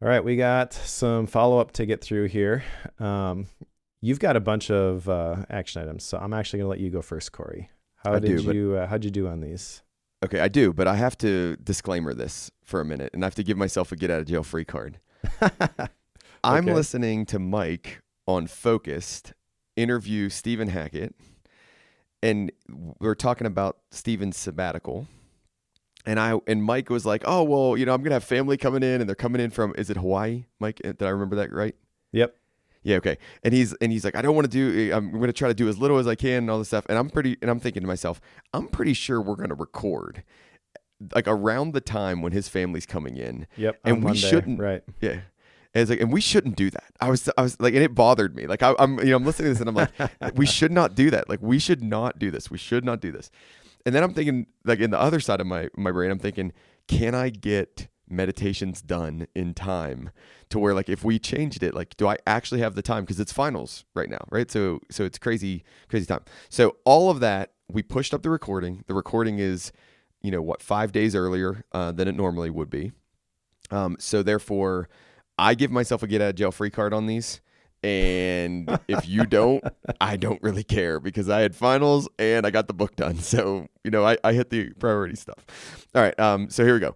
All right, we got some follow-up to get through here. Um, you've got a bunch of action items, so I'm actually going to let you go first, Corey. I do, but How'd you do on these? okay, I do, but I have to disclaimer this for a minute, and I have to give myself a get out of jail free card. I'm Okay. listening to Mike on Focused interview Stephen Hackett, and we're talking about Stephen's sabbatical. And Mike was like, "Oh well, I'm gonna have family coming in, and they're coming in from is it Hawaii, Mike? Did I remember that right?" Yep. Yeah, okay. And he's like, I don't want to do. I'm going to try to do as little as I can and all this stuff. And I'm thinking to myself, I'm pretty sure we're going to record like around the time when his family's coming in, Yep. On and we Monday, shouldn't. right? Yeah. And it's like, and we shouldn't do that. I was like, and it bothered me. Like, I'm listening to this, and I'm like, we should not do that. Like, we should not do this. We should not do this. And then I'm thinking, like, in the other side of my brain, I'm thinking, can I get meditations done in time to where, like, if we changed it, like, do I actually have the time? Because it's finals right now, right? So it's crazy time. So all of that, we pushed up the recording. The recording is, 5 days earlier than it normally would be. So therefore, I give myself a get out of jail free card on these. And if you don't, I don't really care because I had finals and I got the book done. So, I hit the priority stuff. All right. So here we go.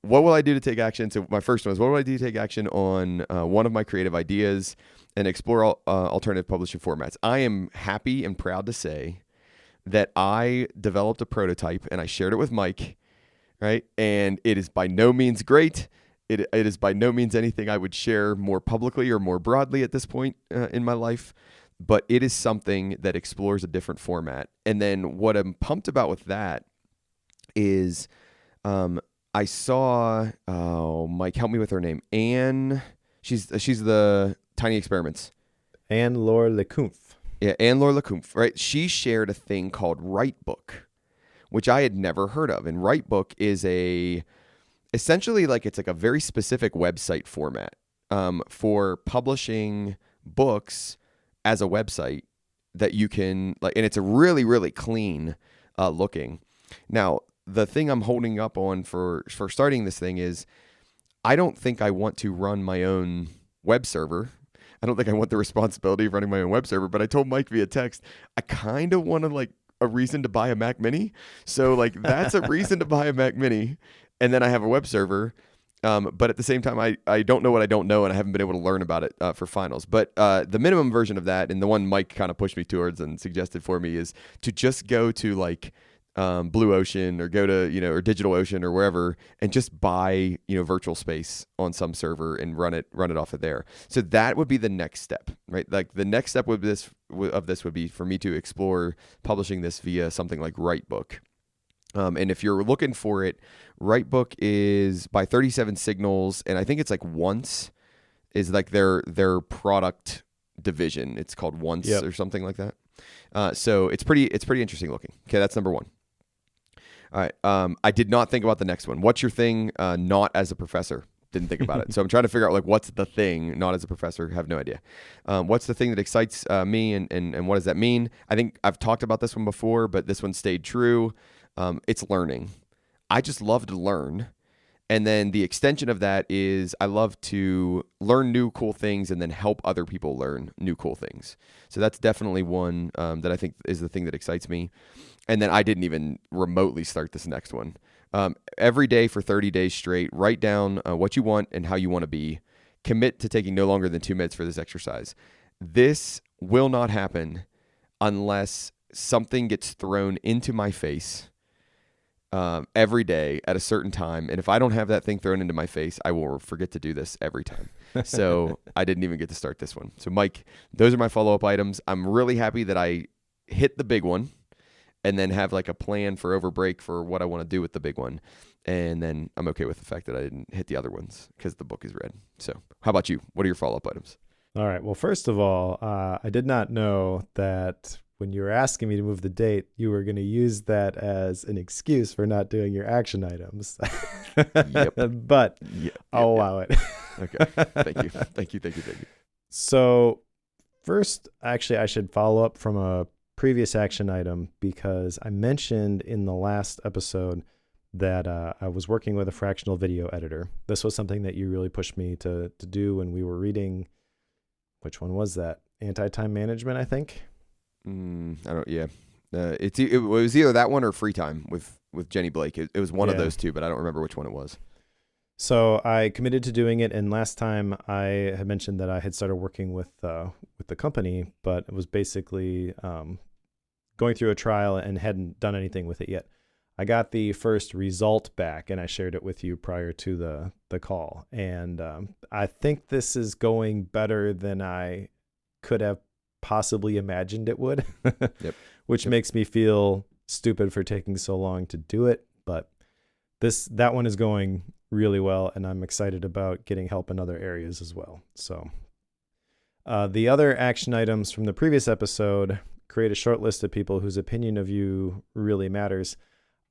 What will I do to take action? So my first one is, what will I do to take action on one of my creative ideas and explore alternative publishing formats? I am happy and proud to say that I developed a prototype and I shared it with Mike, right? And it is by no means great. It is by no means anything I would share more publicly or more broadly at this point in my life, but it is something that explores a different format. And then what I'm pumped about with that is I saw, Mike, help me with her name. Anne, she's the Tiny Experiments. And Laura LeCunff. Yeah, Anne Laura LeCompte, right? She shared a thing called Writebook, which I had never heard of. And Writebook is essentially like it's like a very specific website format for publishing books as a website that you can like, and it's a really, really clean looking. Now, the thing I'm holding up on for starting this thing is I don't think I want to run my own web server. I don't think I want the responsibility of running my own web server, but I told Mike via text, I kind of want to like a reason to buy a Mac Mini. So like that's a reason to buy a Mac Mini. And then I have a web server. But at the same time, I don't know what I don't know, and I haven't been able to learn about it for finals. But the minimum version of that, and the one Mike kind of pushed me towards and suggested for me, is to just go to like Blue Ocean or go to, or DigitalOcean or wherever and just buy, virtual space on some server and run it off of there. So that would be the next step, right? Like the next step of this would be for me to explore publishing this via something like Writebook. And if you're looking for it, Writebook is by 37 Signals, and I think it's like Once is like their product division. It's called Once Yep. or something like that. So it's pretty interesting looking. Okay, that's number one. All right. I did not think about the next one. What's your thing? Not as a professor. Didn't think about it. So I'm trying to figure out like what's the thing. Not as a professor. Have no idea. What's the thing that excites me, and what does that mean? I think I've talked about this one before, but this one stayed true. It's learning. I just love to learn. And then the extension of that is I love to learn new cool things and then help other people learn new cool things. So that's definitely one that I think is the thing that excites me. And then I didn't even remotely start this next one. Every day for 30 days straight, write down what you want and how you want to be. Commit to taking no longer than 2 minutes for this exercise. This will not happen unless something gets thrown into my face every day at a certain time. And if I don't have that thing thrown into my face, I will forget to do this every time. So I didn't even get to start this one. So Mike, those are my follow-up items. I'm really happy that I hit the big one and then have like a plan for over break for what I want to do with the big one. And then I'm okay with the fact that I didn't hit the other ones because the book is read. So how about you? What are your follow-up items? All right. Well, first of all, I did not know that when you were asking me to move the date, you were going to use that as an excuse for not doing your action items. Yep. But I'll allow it. Okay. Thank you. So first, actually, I should follow up from a previous action item because I mentioned in the last episode that I was working with a fractional video editor. This was something that you really pushed me to do when we were reading. Which one was that? Anti-time management, I think. I don't. Yeah, it was either that one or Free Time with Jenny Blake. It was one of those two, but I don't remember which one it was. So I committed to doing it, and last time I had mentioned that I had started working with the company, but it was basically going through a trial and hadn't done anything with it yet. I got the first result back, and I shared it with you prior to the call, and I think this is going better than I could have possibly imagined it would. Yep. Which makes me feel stupid for taking so long to do it, but that one is going really well, and I'm excited about getting help in other areas as well. So the other action items from the previous episode: create a short list of people whose opinion of you really matters.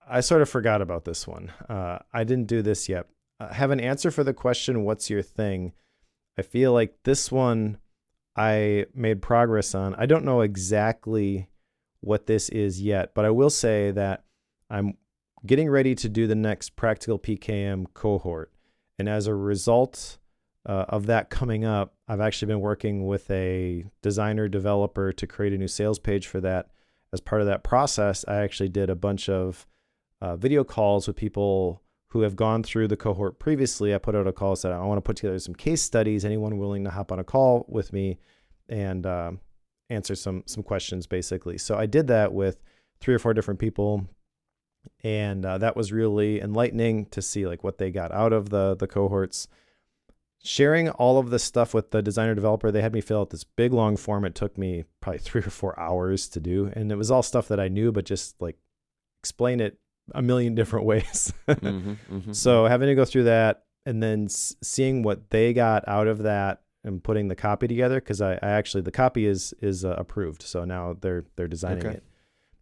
I sort of forgot about this one. I didn't do this yet. Have an answer for the question, what's your thing? I feel like this one I made progress on. I don't know exactly what this is yet, but I will say that I'm getting ready to do the next practical PKM cohort. And as a result of that coming up, I've actually been working with a designer developer to create a new sales page for that. As part of that process, I actually did a bunch of video calls with people who have gone through the cohort previously. I put out a call, said, I want to put together some case studies. Anyone willing to hop on a call with me and answer some questions, basically. So I did that with 3 or 4 different people. And that was really enlightening to see like what they got out of the cohorts. Sharing all of this stuff with the designer developer, they had me fill out this big long form. It took me probably 3 or 4 hours to do. And it was all stuff that I knew, but just like explain it a million different ways. So having to go through that and then seeing what they got out of that and putting the copy together, because I actually, the copy is approved. So now they're designing it.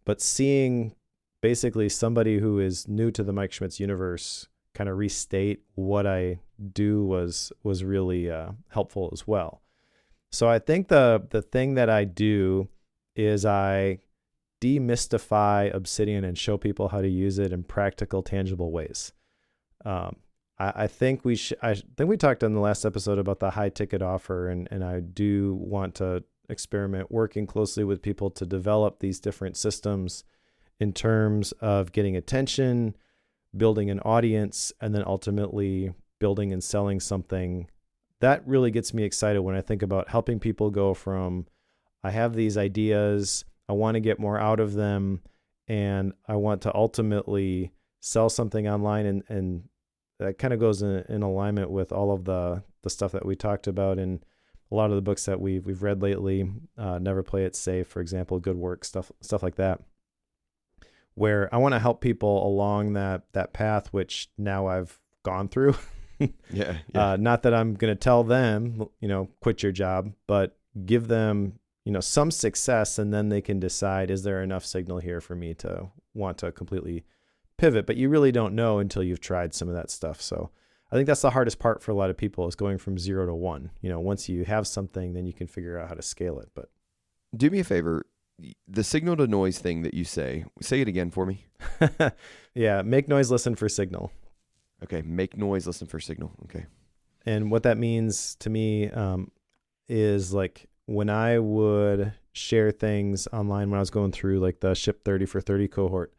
But seeing basically somebody who is new to the Mike Schmitz universe kind of restate what I do was really helpful as well. So I think the thing that I do is I demystify Obsidian and show people how to use it in practical, tangible ways. I think we talked on the last episode about the high ticket offer, and I do want to experiment working closely with people to develop these different systems in terms of getting attention, building an audience, and then ultimately building and selling something. That really gets me excited when I think about helping people go from, I have these ideas, I want to get more out of them, and I want to ultimately sell something online. And that kind of goes in alignment with all of the stuff that we talked about in a lot of the books that we've read lately. Never Play It Safe, for example, Good Work, stuff like that, where I want to help people along that path, which now I've gone through. Not that I'm going to tell them, quit your job, but give them, some success, and then they can decide, is there enough signal here for me to want to completely pivot? But you really don't know until you've tried some of that stuff. So I think that's the hardest part for a lot of people, is going from 0 to 1. Once you have something, then you can figure out how to scale it. But do me a favor, the signal to noise thing that you say it again for me. Yeah. Make noise, listen for signal. Okay. Make noise, listen for signal. Okay. And what that means to me is like when I would share things online, when I was going through like the Ship 30 for 30 cohort,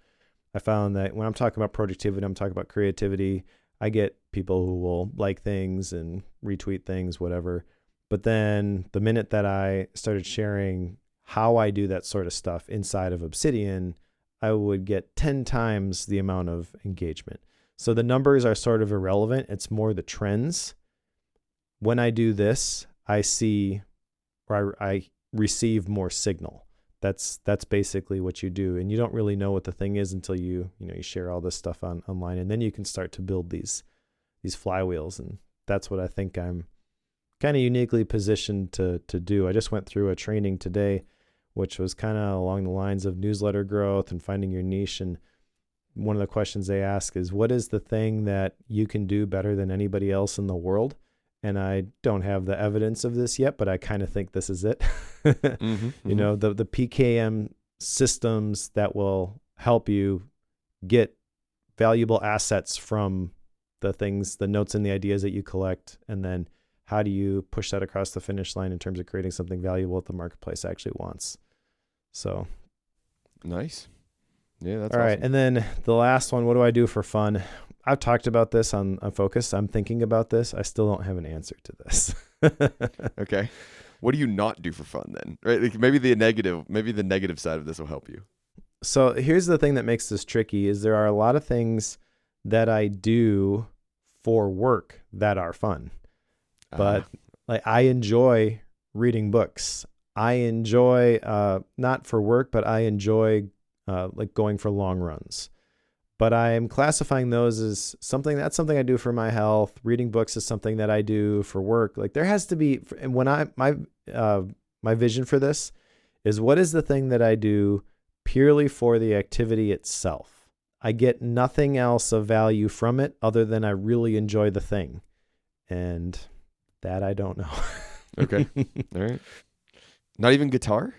I found that when I'm talking about productivity, I'm talking about creativity, I get people who will like things and retweet things, whatever. But then the minute that I started sharing how I do that sort of stuff inside of Obsidian, I would get 10 times the amount of engagement. So the numbers are sort of irrelevant. It's more the trends. When I do this, I see, or I receive more signal. That's basically what you do. And you don't really know what the thing is until you share all this stuff online, and then you can start to build these flywheels. And that's what I think I'm kind of uniquely positioned to do. I just went through a training today, which was kind of along the lines of newsletter growth and finding your niche. And one of the questions they ask is, what is the thing that you can do better than anybody else in the world? And I don't have the evidence of this yet, but I kind of think this is it. The PKM systems that will help you get valuable assets from the things, the notes and the ideas that you collect, and then how do you push that across the finish line in terms of creating something valuable that the marketplace actually wants. So nice. Yeah, that's all right. awesome. And then the last one, what do I do for fun? I've talked about this on Focus. I'm thinking about this. I still don't have an answer to this. Okay. What do you not do for fun then? Right? Like maybe the negative side of this will help you. So here's the thing that makes this tricky is there are a lot of things that I do for work that are fun. But like I enjoy reading books. I enjoy not for work, but I enjoy like going for long runs. But I am classifying those as something I do for my health. Reading books is something that I do for work. Like there has to be, and when my vision for this is what is the thing that I do purely for the activity itself. I get nothing else of value from it other than I really enjoy the thing. And that I don't know. Okay. All right. Not even guitar?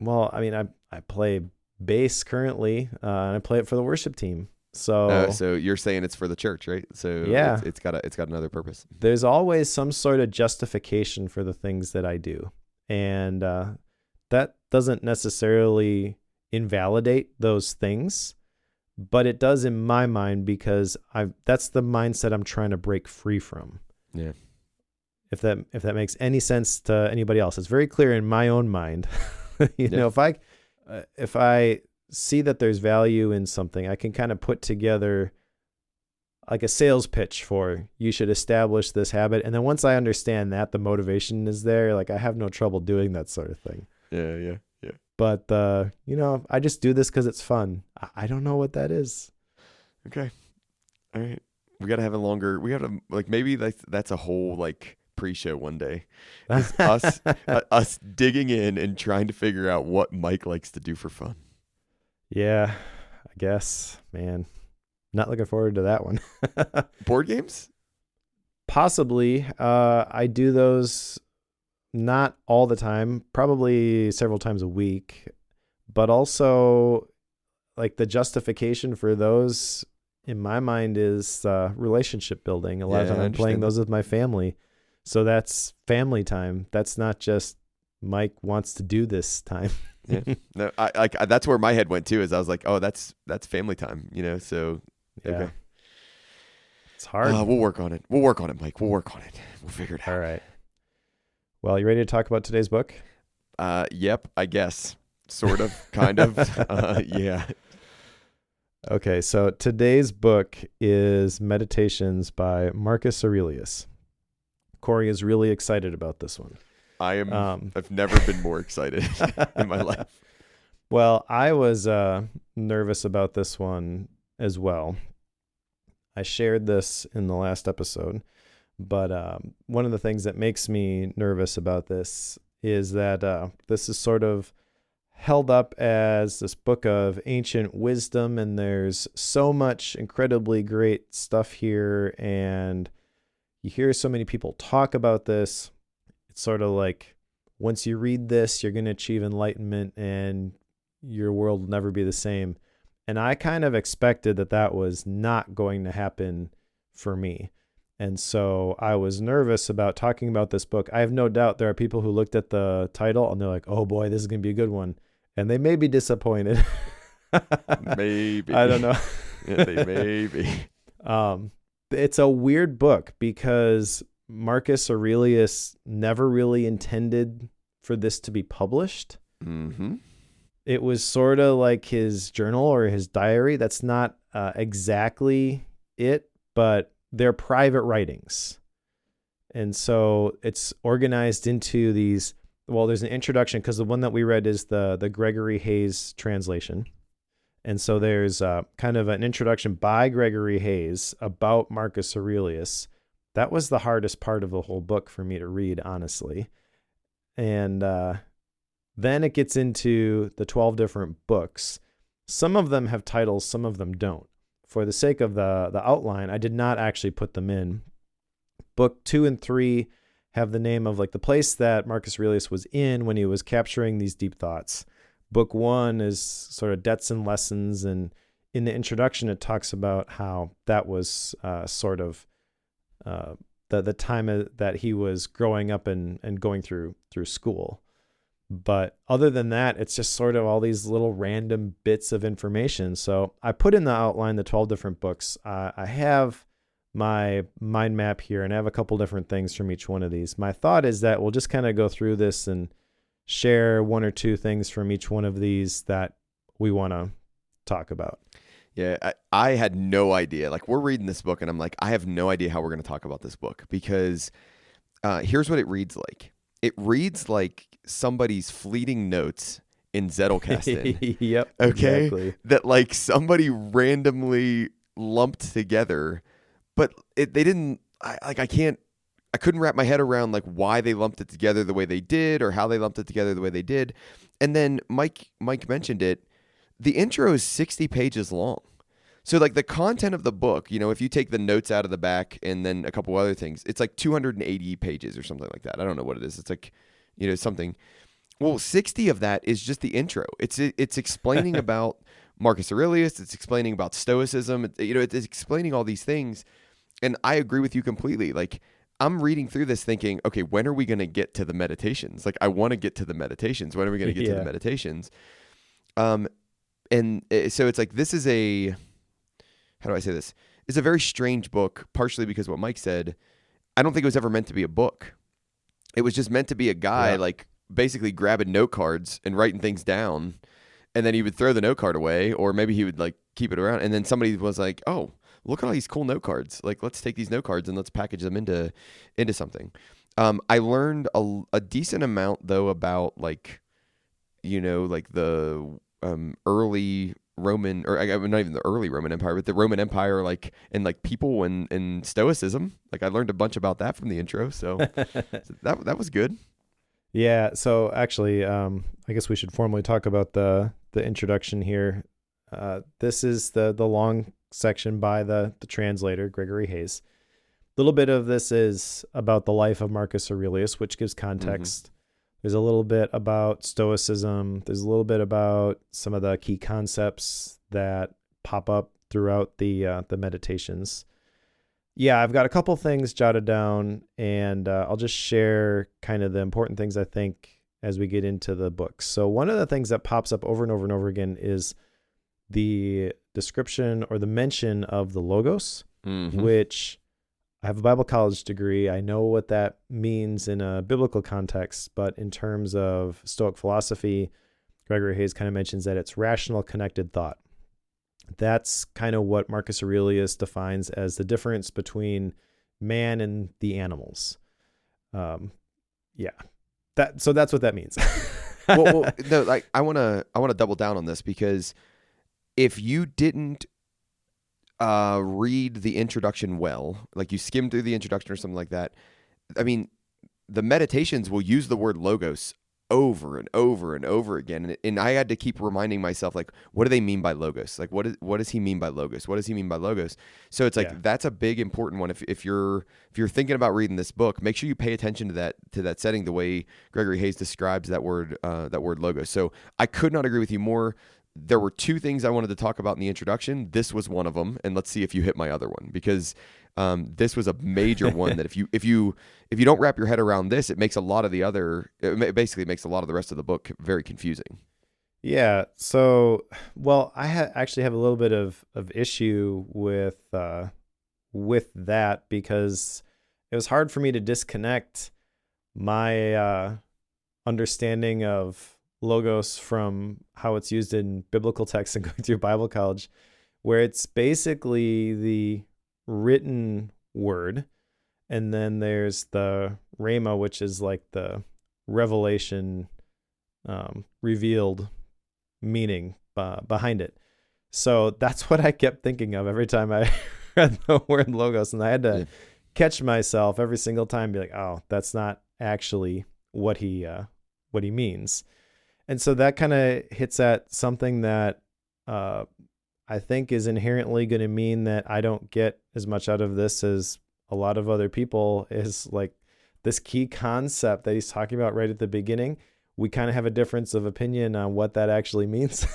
Well, I mean, I play bass currently, and I play it for the worship team. So So you're saying it's for the church, right? So yeah, it's got another purpose. There's always some sort of justification for the things that I do. And that doesn't necessarily invalidate those things, but it does in my mind because that's the mindset I'm trying to break free from. Yeah. If that makes any sense to anybody else. It's very clear in my own mind. You know, if I see that there's value in something, I can kind of put together like a sales pitch for you should establish this habit. And then once I understand that the motivation is there, like I have no trouble doing that sort of thing. Yeah. But, you know, I just do this because it's fun. I don't know what that is. Okay. All right. We got to have like maybe that's a whole like pre-show one day. Is us digging in and trying to figure out what Mike likes to do for fun. Yeah, I guess, man. Not looking forward to that one. Board games? Possibly. I do those not all the time, probably several times a week, but also like the justification for those in my mind is relationship building. A lot of time I'm playing those with my family. So that's family time. That's not just Mike wants to do this time. Yeah. No, I that's where my head went too, is I was like, oh, that's family time, you know? So, yeah. Okay. It's hard. We'll work on it, Mike. We'll work on it. We'll figure it out. All right. Well, you ready to talk about today's book? Yep, I guess. Sort of, kind of. Yeah. Okay, so today's book is Meditations by Marcus Aurelius. Cory is really excited about this one. I am. I've never been more excited in my life. Well, I was nervous about this one as well. I shared this in the last episode, but one of the things that makes me nervous about this is that this is sort of held up as this book of ancient wisdom, and there's so much incredibly great stuff here, and you hear so many people talk about this. It's sort of like once you read this, you're going to achieve enlightenment and your world will never be the same. And I kind of expected that was not going to happen for me. And so I was nervous about talking about this book. I have no doubt there are people who looked at the title and they're like, oh boy, this is going to be a good one. And they may be disappointed. Maybe. I don't know. Yeah, they may be. It's a weird book because Marcus Aurelius never really intended for this to be published. Mm-hmm. It was sort of like his journal or his diary. That's not exactly it, but they're private writings. And so it's organized into these, well, there's an introduction because the one that we read is the Gregory Hayes translation. And so there's kind of an introduction by Gregory Hayes about Marcus Aurelius. That was the hardest part of the whole book for me to read, honestly. And then it gets into the 12 different books. Some of them have titles, some of them don't. For the sake of the outline, I did not actually put them in. Book 2 and 3 have the name of like the place that Marcus Aurelius was in when he was capturing these deep thoughts. Book 1 is sort of debts and lessons, and in the introduction, it talks about how that was sort of the time that he was growing up and going through school. But other than that, it's just sort of all these little random bits of information. So I put in the outline the 12 different books. I have my mind map here, and I have a couple different things from each one of these. My thought is that we'll just kind of go through this and share one or two things from each one of these that we want to talk about. Yeah, I had no idea. Like, we're reading this book, and I'm like, I have no idea how we're going to talk about this book, because here's what it reads like. It reads like somebody's fleeting notes in Zettelkasten. Yep. Okay. Exactly. That like somebody randomly lumped together, but they didn't. I couldn't wrap my head around like why they lumped it together the way they did, or how they lumped it together the way they did. And then Mike mentioned it. The intro is 60 pages long. So like the content of the book, if you take the notes out of the back and then a couple other things, it's like 280 pages or something like that. I don't know what it is. It's like, something. Well, 60 of that is just the intro. It's explaining about Marcus Aurelius. It's explaining about Stoicism. It's explaining all these things. And I agree with you completely. Like, I'm reading through this thinking, okay, when are we going to get to the meditations? Like, I want to get to the meditations. When are we going to get to the meditations? And so it's like, this is how do I say this? It's a very strange book, partially because what Mike said. I don't think it was ever meant to be a book. It was just meant to be a guy, like, basically grabbing note cards and writing things down, and then he would throw the note card away, or maybe he would like keep it around. And then somebody was like, "Oh, look at all these cool note cards! Like, let's take these note cards and let's package them into something." I learned a decent amount though about like the early Roman, or not even the early Roman Empire, but the Roman Empire, like, and like people and Stoicism. Like, I learned a bunch about that from the intro, so that was good. Yeah. So actually, I guess we should formally talk about the introduction here. This is the long section by the translator, Gregory Hayes. A little bit of this is about the life of Marcus Aurelius, which gives context. Mm-hmm. There's a little bit about Stoicism. There's a little bit about some of the key concepts that pop up throughout the meditations. Yeah, I've got a couple things jotted down, and I'll just share kind of the important things I think as we get into the book. So one of the things that pops up over and over and over again is the description or the mention of the Logos, which I have a Bible college degree. I know what that means in a biblical context, but in terms of Stoic philosophy, Gregory Hayes kind of mentions that it's rational, connected thought. That's kind of what Marcus Aurelius defines as the difference between man and the animals. So that's what that means. well, no, like I want to double down on this, because if you didn't read the introduction well, like you skimmed through the introduction or something like that, I mean, the meditations will use the word logos over and over and over again, and I had to keep reminding myself, like, what do they mean by logos? Like, what does he mean by logos? What does he mean by logos? So it's like that's a big important one. If you're thinking about reading this book, make sure you pay attention to that setting, the way Gregory Hayes describes that word logos. So I could not agree with you more. There were two things I wanted to talk about in the introduction. This was one of them, and let's see if you hit my other one, because this was a major one that if you don't wrap your head around this, it makes a lot of the other. It basically makes a lot of the rest of the book very confusing. Yeah. So, well, I actually have a little bit of issue with that, because it was hard for me to disconnect my understanding of logos from how it's used in biblical texts and going through Bible college, where it's basically the written word, and then there's the rhema, which is like the revelation, revealed meaning behind it. So that's what I kept thinking of every time I read the word logos, and I had to catch myself every single time, be like, oh, that's not actually what he means. And so that kind of hits at something that I think is inherently going to mean that I don't get as much out of this as a lot of other people, is like this key concept that he's talking about right at the beginning. We kind of have a difference of opinion on what that actually means.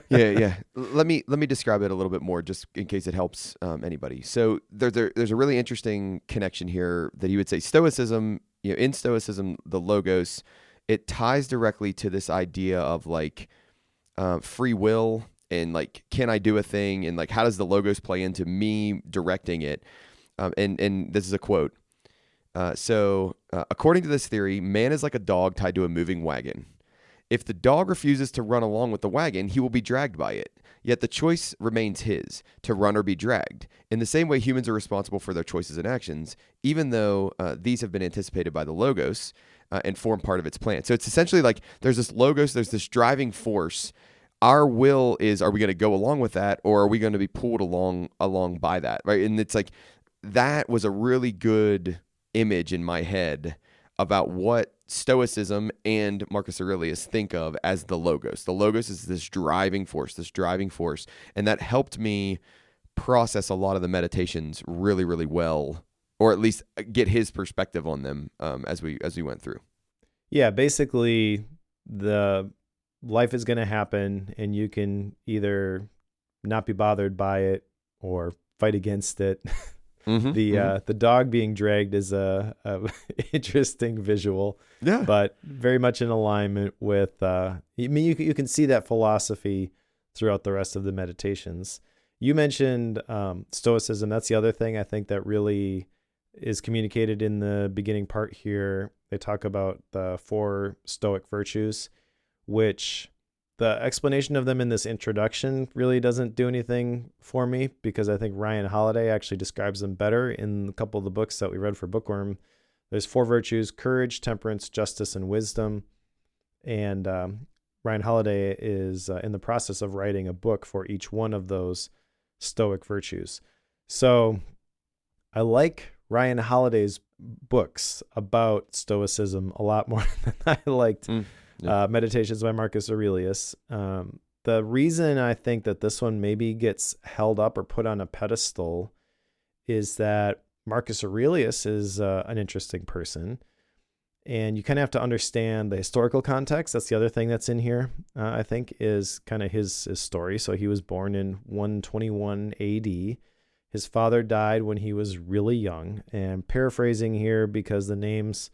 Yeah. Let me describe it a little bit more, just in case it helps anybody. So there's a really interesting connection here that he would say Stoicism. In Stoicism, the logos, it ties directly to this idea of like free will and like, can I do a thing, and like how does the logos play into me directing it? And this is a quote. According to this theory, man is like a dog tied to a moving wagon. If the dog refuses to run along with the wagon, he will be dragged by it. Yet the choice remains his, to run or be dragged. In the same way, humans are responsible for their choices and actions, even though these have been anticipated by the logos and form part of its plan. So it's essentially like there's this logos, there's this driving force. Our will is, are we going to go along with that, or are we going to be pulled along by that, right? And it's like, that was a really good image in my head about what Stoicism and Marcus Aurelius think of as the logos. The logos is this driving force, and that helped me process a lot of the meditations really, really well, or at least get his perspective on them as we went through. Yeah, basically, the life is going to happen, and you can either not be bothered by it or fight against it. The dog being dragged is a interesting visual, but very much in alignment with. I mean, you can see that philosophy throughout the rest of the meditations. You mentioned Stoicism. That's the other thing I think that really is communicated in the beginning part here. They talk about the 4 Stoic virtues, which the explanation of them in this introduction really doesn't do anything for me, because I think Ryan Holiday actually describes them better in a couple of the books that we read for Bookworm. There's 4 virtues: courage, temperance, justice, and wisdom. And Ryan Holiday is in the process of writing a book for each one of those Stoic virtues. So I like Ryan Holiday's books about Stoicism a lot more than I liked Meditations by Marcus Aurelius. The reason I think that this one maybe gets held up or put on a pedestal is that Marcus Aurelius is an interesting person, and you kind of have to understand the historical context. That's the other thing that's in here, I think, is kind of his story. So he was born in 121 AD. His father died when he was really young, and paraphrasing here because the names,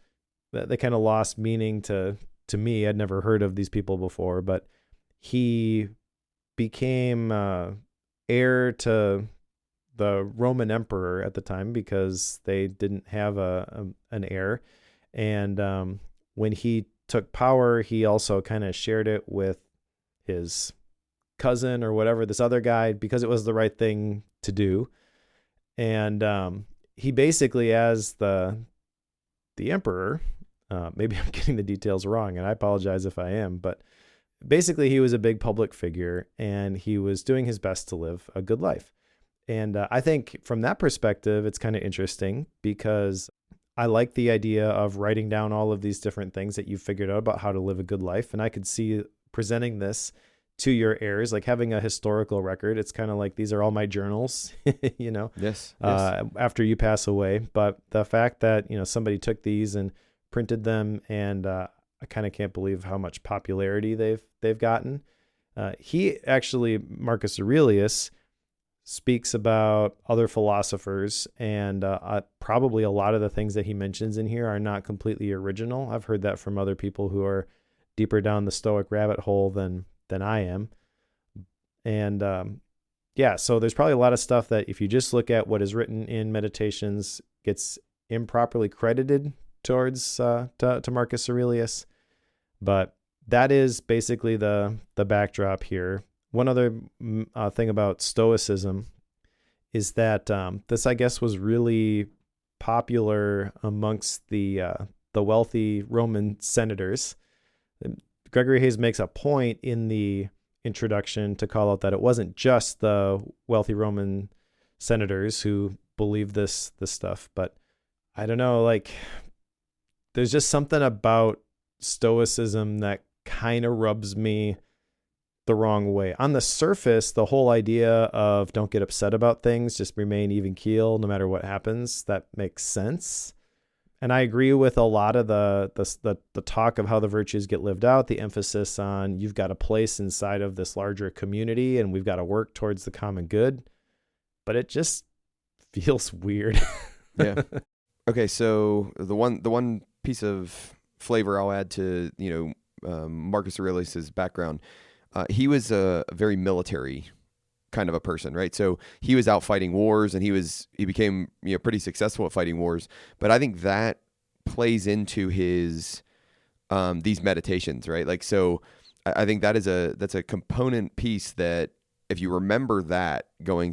they kind of lost meaning to me. I'd never heard of these people before, but he became heir to the Roman emperor at the time because they didn't have an heir. And when he took power, he also kind of shared it with his cousin or whatever, this other guy, because it was the right thing to do. And he basically, as the emperor, maybe I'm getting the details wrong, and I apologize if I am, but basically he was a big public figure, and he was doing his best to live a good life. And I think from that perspective, it's kind of interesting, because I like the idea of writing down all of these different things that you've figured out about how to live a good life. And I could see presenting this to your heirs, like having a historical record. It's kind of like, these are all my journals, Yes. After you pass away. But the fact that, somebody took these and printed them, and I kind of can't believe how much popularity they've gotten. Marcus Aurelius speaks about other philosophers, and probably a lot of the things that he mentions in here are not completely original. I've heard that from other people who are deeper down the Stoic rabbit hole than I am. And so there's probably a lot of stuff that, if you just look at what is written in Meditations, gets improperly credited towards to Marcus Aurelius. But that is basically the backdrop here. One other thing about Stoicism is that this, I guess, was really popular amongst the wealthy Roman senators. Gregory Hayes makes a point in the introduction to call out that it wasn't just the wealthy Roman senators who believed this stuff, but I don't know, like, there's just something about Stoicism that kind of rubs me the wrong way. On the surface, the whole idea of don't get upset about things, just remain even keel no matter what happens, that makes sense. And I agree with a lot of the talk of how the virtues get lived out, the emphasis on you've got a place inside of this larger community and we've got to work towards the common good. But it just feels weird. Yeah. Okay, so the one piece of flavor I'll add to, Marcus Aurelius's background, he was a very military kind of a person, right? So he was out fighting wars, and he became pretty successful at fighting wars. But I think that plays into his these meditations, right? Like, so I think that's a component piece that if you remember that going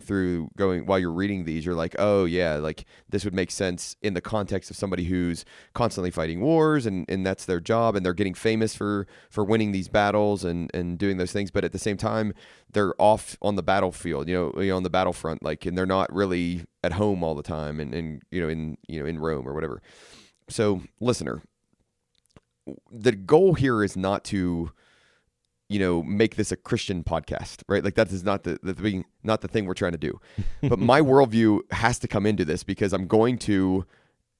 while you're reading these, you're like, oh yeah, like this would make sense in the context of somebody who's constantly fighting wars and that's their job and they're getting famous for winning these battles and doing those things. But at the same time, they're off on the battlefield, on the battlefront, like, and they're not really at home all the time and in Rome or whatever. So listener, the goal here is not to make this a Christian podcast, right? Like that is not not the thing we're trying to do. But my worldview has to come into this because I'm going to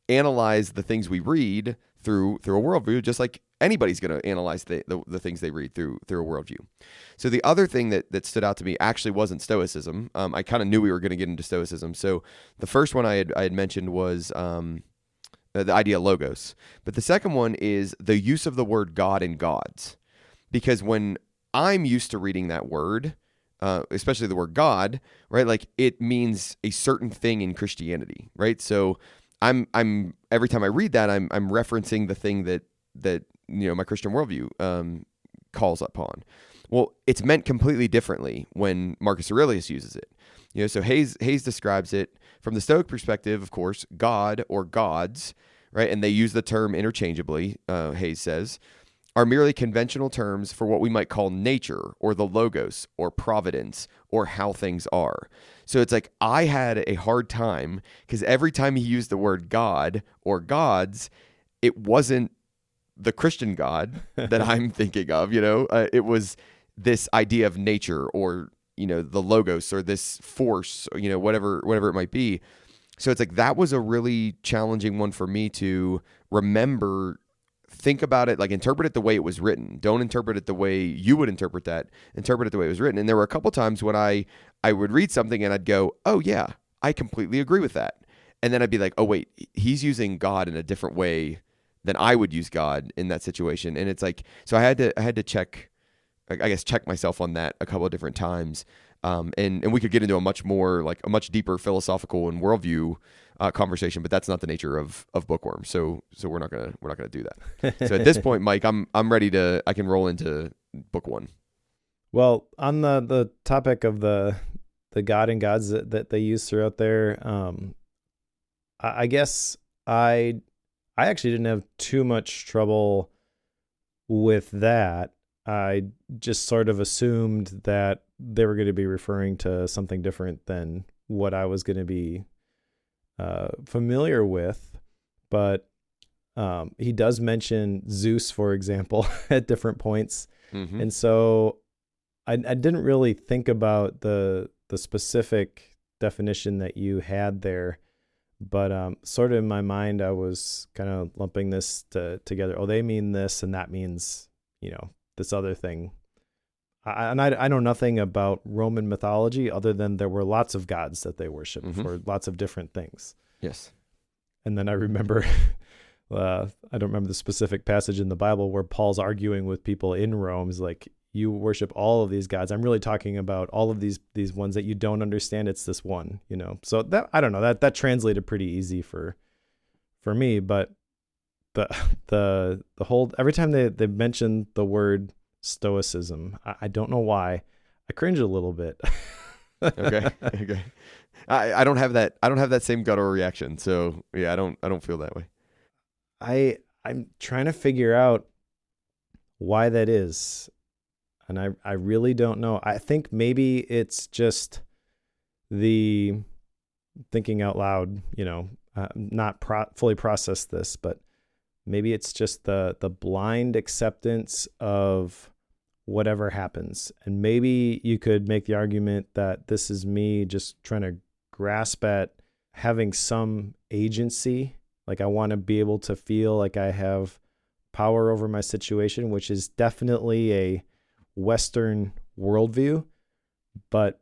analyze the things we read through a worldview, just like anybody's going to analyze the things they read through a worldview. So the other thing that stood out to me actually wasn't Stoicism. I kind of knew we were going to get into Stoicism. So the first one I had mentioned was the idea of logos, but the second one is the use of the word God and gods. Because when I'm used to reading that word, especially the word God, right? Like it means a certain thing in Christianity, right? So I'm every time I read that, I'm referencing the thing that my Christian worldview calls upon. Well, it's meant completely differently when Marcus Aurelius uses it. So Hayes describes it from the Stoic perspective, of course, God or gods, right? And they use the term interchangeably. Hayes says, are merely conventional terms for what we might call nature or the logos or providence or how things are. So it's like I had a hard time because every time he used the word God or gods, it wasn't the Christian God that I'm thinking of, it was this idea of nature or, the logos or this force, whatever it might be. So it's like that was a really challenging one for me to remember. Think about it, like interpret it the way it was written. Don't interpret it the way you would interpret that. Interpret it the way it was written. And there were a couple times when I would read something and I'd go, oh yeah, I completely agree with that. And then I'd be like, oh wait, he's using God in a different way than I would use God in that situation. And it's like, so I had to check myself on that a couple of different times. And we could get into a much deeper philosophical and worldview conversation, but that's not the nature of Bookworm. So we're not gonna do that. So at this point, Mike, I'm ready I can roll into book one. Well, on the topic of the God and gods that they use throughout there, I guess I actually didn't have too much trouble with that. I just sort of assumed that they were going to be referring to something different than what I was going to be familiar with. But he does mention Zeus, for example, at different points. Mm-hmm. And so I didn't really think about the specific definition that you had there. But sort of in my mind, I was kind of lumping this together. Oh, they mean this, and that means, this other thing. I know nothing about Roman mythology other than there were lots of gods that they worshiped mm-hmm. for lots of different things. Yes. And then I remember, I don't remember the specific passage in the Bible where Paul's arguing with people in Rome. He's like, you worship all of these gods. I'm really talking about all of these ones that you don't understand. It's this one, So that, I don't know, that translated pretty easy for me, but the whole, every time they mention the word Stoicism, I don't know why, I cringe a little bit. Okay. I don't have that same guttural reaction. So yeah, I don't feel that way. I'm trying to figure out why that is. And I really don't know. I think maybe it's just the thinking out loud, not fully process this, but maybe it's just the blind acceptance of whatever happens. And maybe you could make the argument that this is me just trying to grasp at having some agency Like I want to be able to feel like I have power over my situation, which is definitely a Western worldview. But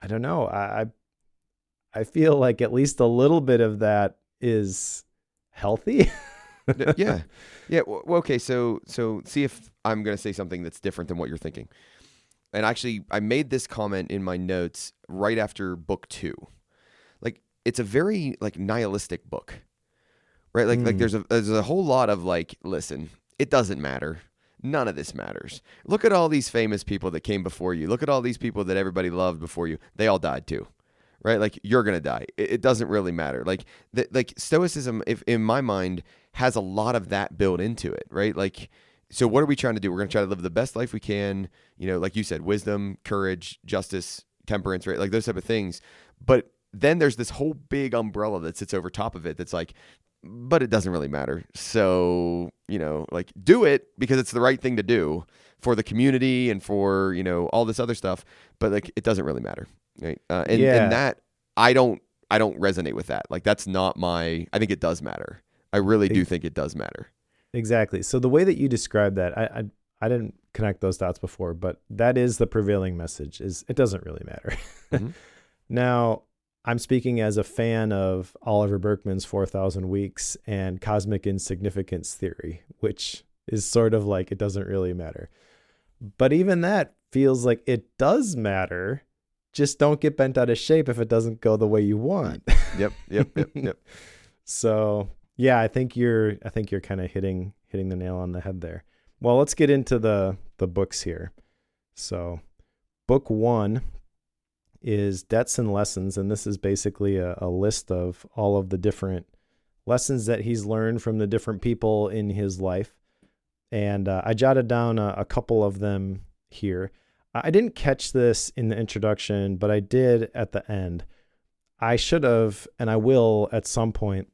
I don't know. I feel like at least a little bit of that is healthy. Yeah. Yeah. Well, okay. So see if I'm going to say something that's different than what you're thinking. And actually, I made this comment in my notes right after book 2. Like, it's a very like nihilistic book, right? Like there's a whole lot of like, listen, it doesn't matter. None of this matters. Look at all these famous people that came before you. Look at all these people that everybody loved before you. They all died too, right? Like you're gonna die. It doesn't really matter. Like Stoicism, if in my mind, has a lot of that built into it, right? Like, so what are we trying to do? We're gonna try to live the best life we can. You know, like you said, wisdom, courage, justice, temperance, right? Like those type of things. But then there's this whole big umbrella that sits over top of it. That's like, but it doesn't really matter. So, you know, like do it because it's the right thing to do for the community and for, you know, all this other stuff. But like, it doesn't really matter. Right. And that I don't resonate with that. Like, that's not I think it does matter. I really do think it does matter. Exactly. So the way that you described that, I didn't connect those dots before, but that is the prevailing message is it doesn't really matter. Mm-hmm. Now, I'm speaking as a fan of Oliver Burkeman's 4,000 Weeks and cosmic insignificance theory, which is sort of like it doesn't really matter. But even that feels like it does matter. Just don't get bent out of shape if it doesn't go the way you want. Yep. So yeah, I think you're kind of hitting the nail on the head there. Well, let's get into the books here. So book 1 is Debts and Lessons, and this is basically a list of all of the different lessons that he's learned from the different people in his life. And I jotted down a couple of them here. I didn't catch this in the introduction, but I did at the end. I should have, and I will at some point.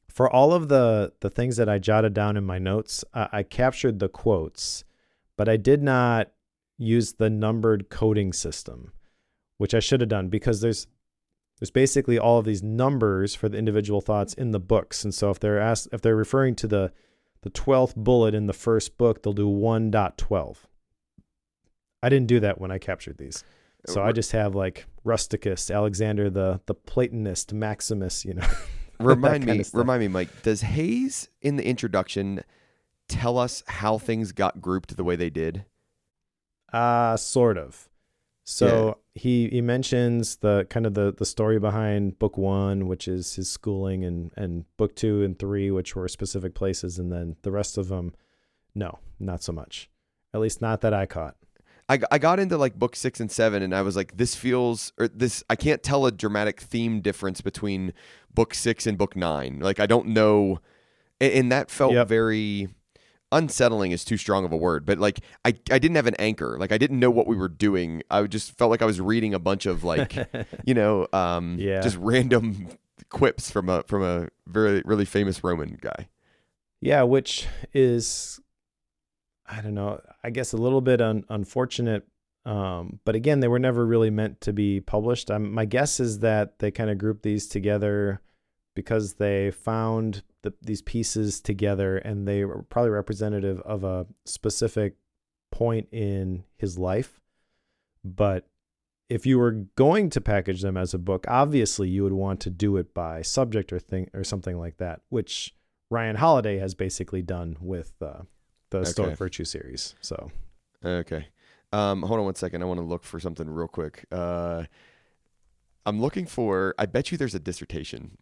For all of the things that I jotted down in my notes, I captured the quotes, but I did not use the numbered coding system, which I should have done because there's basically all of these numbers for the individual thoughts in the books. And so if they're referring to the 12th bullet in the first book, they'll do 1.12. I didn't do that when I captured these. So I just have like Rusticus, Alexander the Platonist, Maximus, you know. Remind me, Mike, does Hayes in the introduction tell us how things got grouped the way they did? Sort of. So he mentions the kind of the story behind book 1, which is his schooling, and book 2 and 3, which were specific places, and then the rest of them, no, not so much. At least not that I caught. I got into like book 6 and 7, and I was like, I can't tell a dramatic theme difference between book 6 and book 9. Like, I don't know, and that felt very unsettling is too strong of a word, but like I didn't have an anchor. Like I didn't know what we were doing. I just felt like I was reading a bunch of like, just random quips from a very really famous Roman guy. Yeah, which is, I don't know, I guess a little bit unfortunate. But again, they were never really meant to be published. My guess is that they kind of grouped these together because they found these pieces together, and they were probably representative of a specific point in his life. But if you were going to package them as a book, obviously you would want to do it by subject or something like that, which Ryan Holiday has basically done with the Stoic Virtue series. So, okay. Hold on one second. I want to look for something real quick. I'm looking for, I bet you there's a dissertation,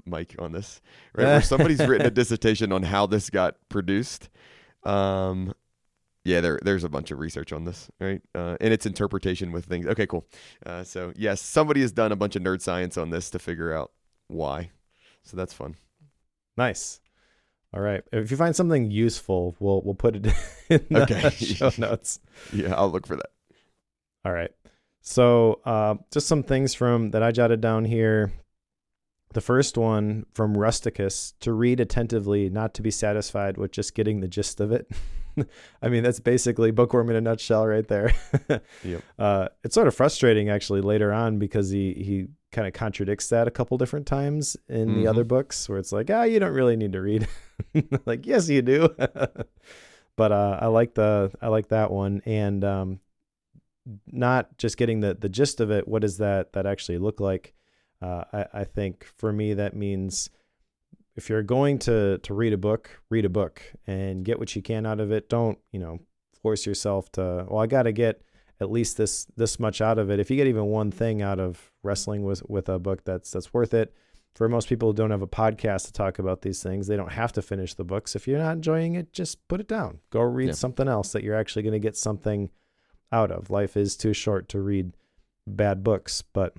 Mike, on this, right? Where somebody's written a dissertation on how this got produced. There's a bunch of research on this, right? And its interpretation with things. Okay, cool. So yes, somebody has done a bunch of nerd science on this to figure out why. So that's fun. Nice. All right. If you find something useful, we'll put it in the show notes. Yeah, I'll look for that. All right. So just some things that I jotted down here. The first one from Rusticus: to read attentively, not to be satisfied with just getting the gist of it. I mean, that's basically Bookworm in a nutshell right there. Yep. It's sort of frustrating actually later on because he kind of contradicts that a couple different times in the other books, where it's like, you don't really need to read. Like, yes, you do. But I like that one, and not just getting the gist of it. What does that actually look like? I think for me that means if you're going to read a book and get what you can out of it. Don't force yourself to, well, I got to get at least this much out of it. If you get even one thing out of wrestling with a book, that's worth it. For most people who don't have a podcast to talk about these things, they don't have to finish the books. If you're not enjoying it, just put it down. Go read something else that you're actually going to get something out of. Life is too short to read bad books. But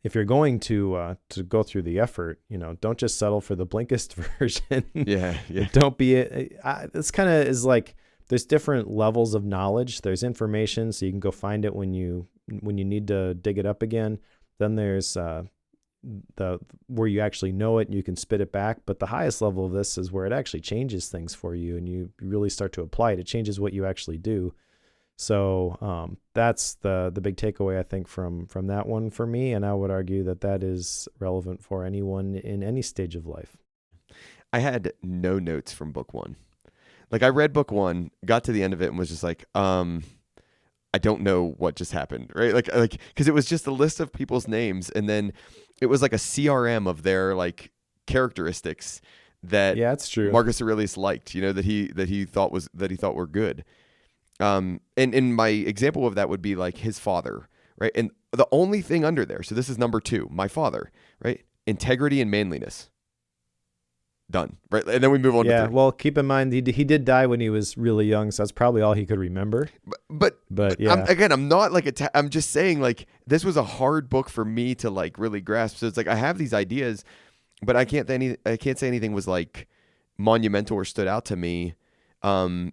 if you're going to go through the effort, don't just settle for the Blinkist version. Yeah. Don't be this kind of is like, there's different levels of knowledge. There's information, so you can go find it when you need to dig it up again. Then there's where you actually know it and you can spit it back. But the highest level of this is where it actually changes things for you and you really start to apply it. It changes what you actually do. So that's the big takeaway, I think, from that one for me. And I would argue that is relevant for anyone in any stage of life. I had no notes from book one. Like, I read book one, got to the end of it, and was just like, I don't know what just happened, right? Like, because it was just a list of people's names, and then it was like a CRM of their like characteristics that it's true. Marcus Aurelius liked, that he thought were good. And my example of that would be like his father, right? And the only thing under there, so this is number 2, my father, right? Integrity and manliness. Done, right? And then we move on to 3. Well, keep in mind he did die when he was really young, so that's probably all he could remember. But yeah. I'm not like I'm just saying, like, this was a hard book for me to like really grasp. So it's like I have these ideas, but I can't say anything was like monumental or stood out to me from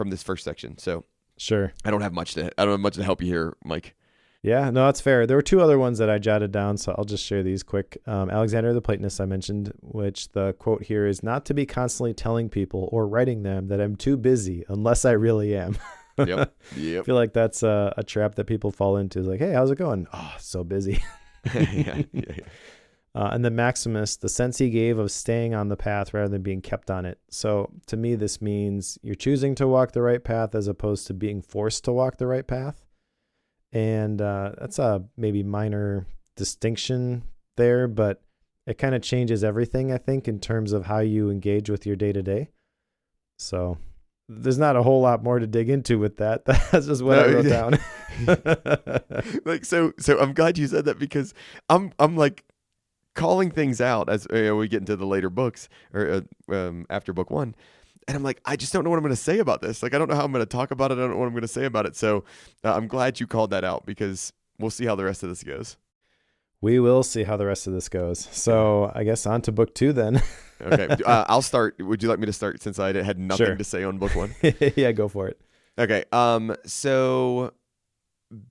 this first section. So sure, I don't have much to help you here, Mike. Yeah, no, that's fair. There were 2 other ones that I jotted down, so I'll just share these quick. Alexander the Platonist I mentioned, which the quote here is, not to be constantly telling people or writing them that I'm too busy unless I really am. Yep. I feel like that's a trap that people fall into. Is like, hey, how's it going? Oh, so busy. Yeah. And then Maximus, the sense he gave of staying on the path rather than being kept on it. So to me, this means you're choosing to walk the right path as opposed to being forced to walk the right path. And that's a maybe minor distinction there, but it kind of changes everything, I think, in terms of how you engage with your day-to-day. So there's not a whole lot more to dig into with that. That's just what I wrote down. Like, so I'm glad you said that, because I'm like calling things out as we get into the later books or after book 1. And I'm like, I just don't know what I'm going to say about this. Like, I don't know how I'm going to talk about it. I don't know what I'm going to say about it. So I'm glad you called that out, because we'll see how the rest of this goes. We will see how the rest of this goes. So I guess on to book 2 then. Okay. I'll start. Would you like me to start, since I had nothing to say on book 1? Yeah, go for it. Okay. So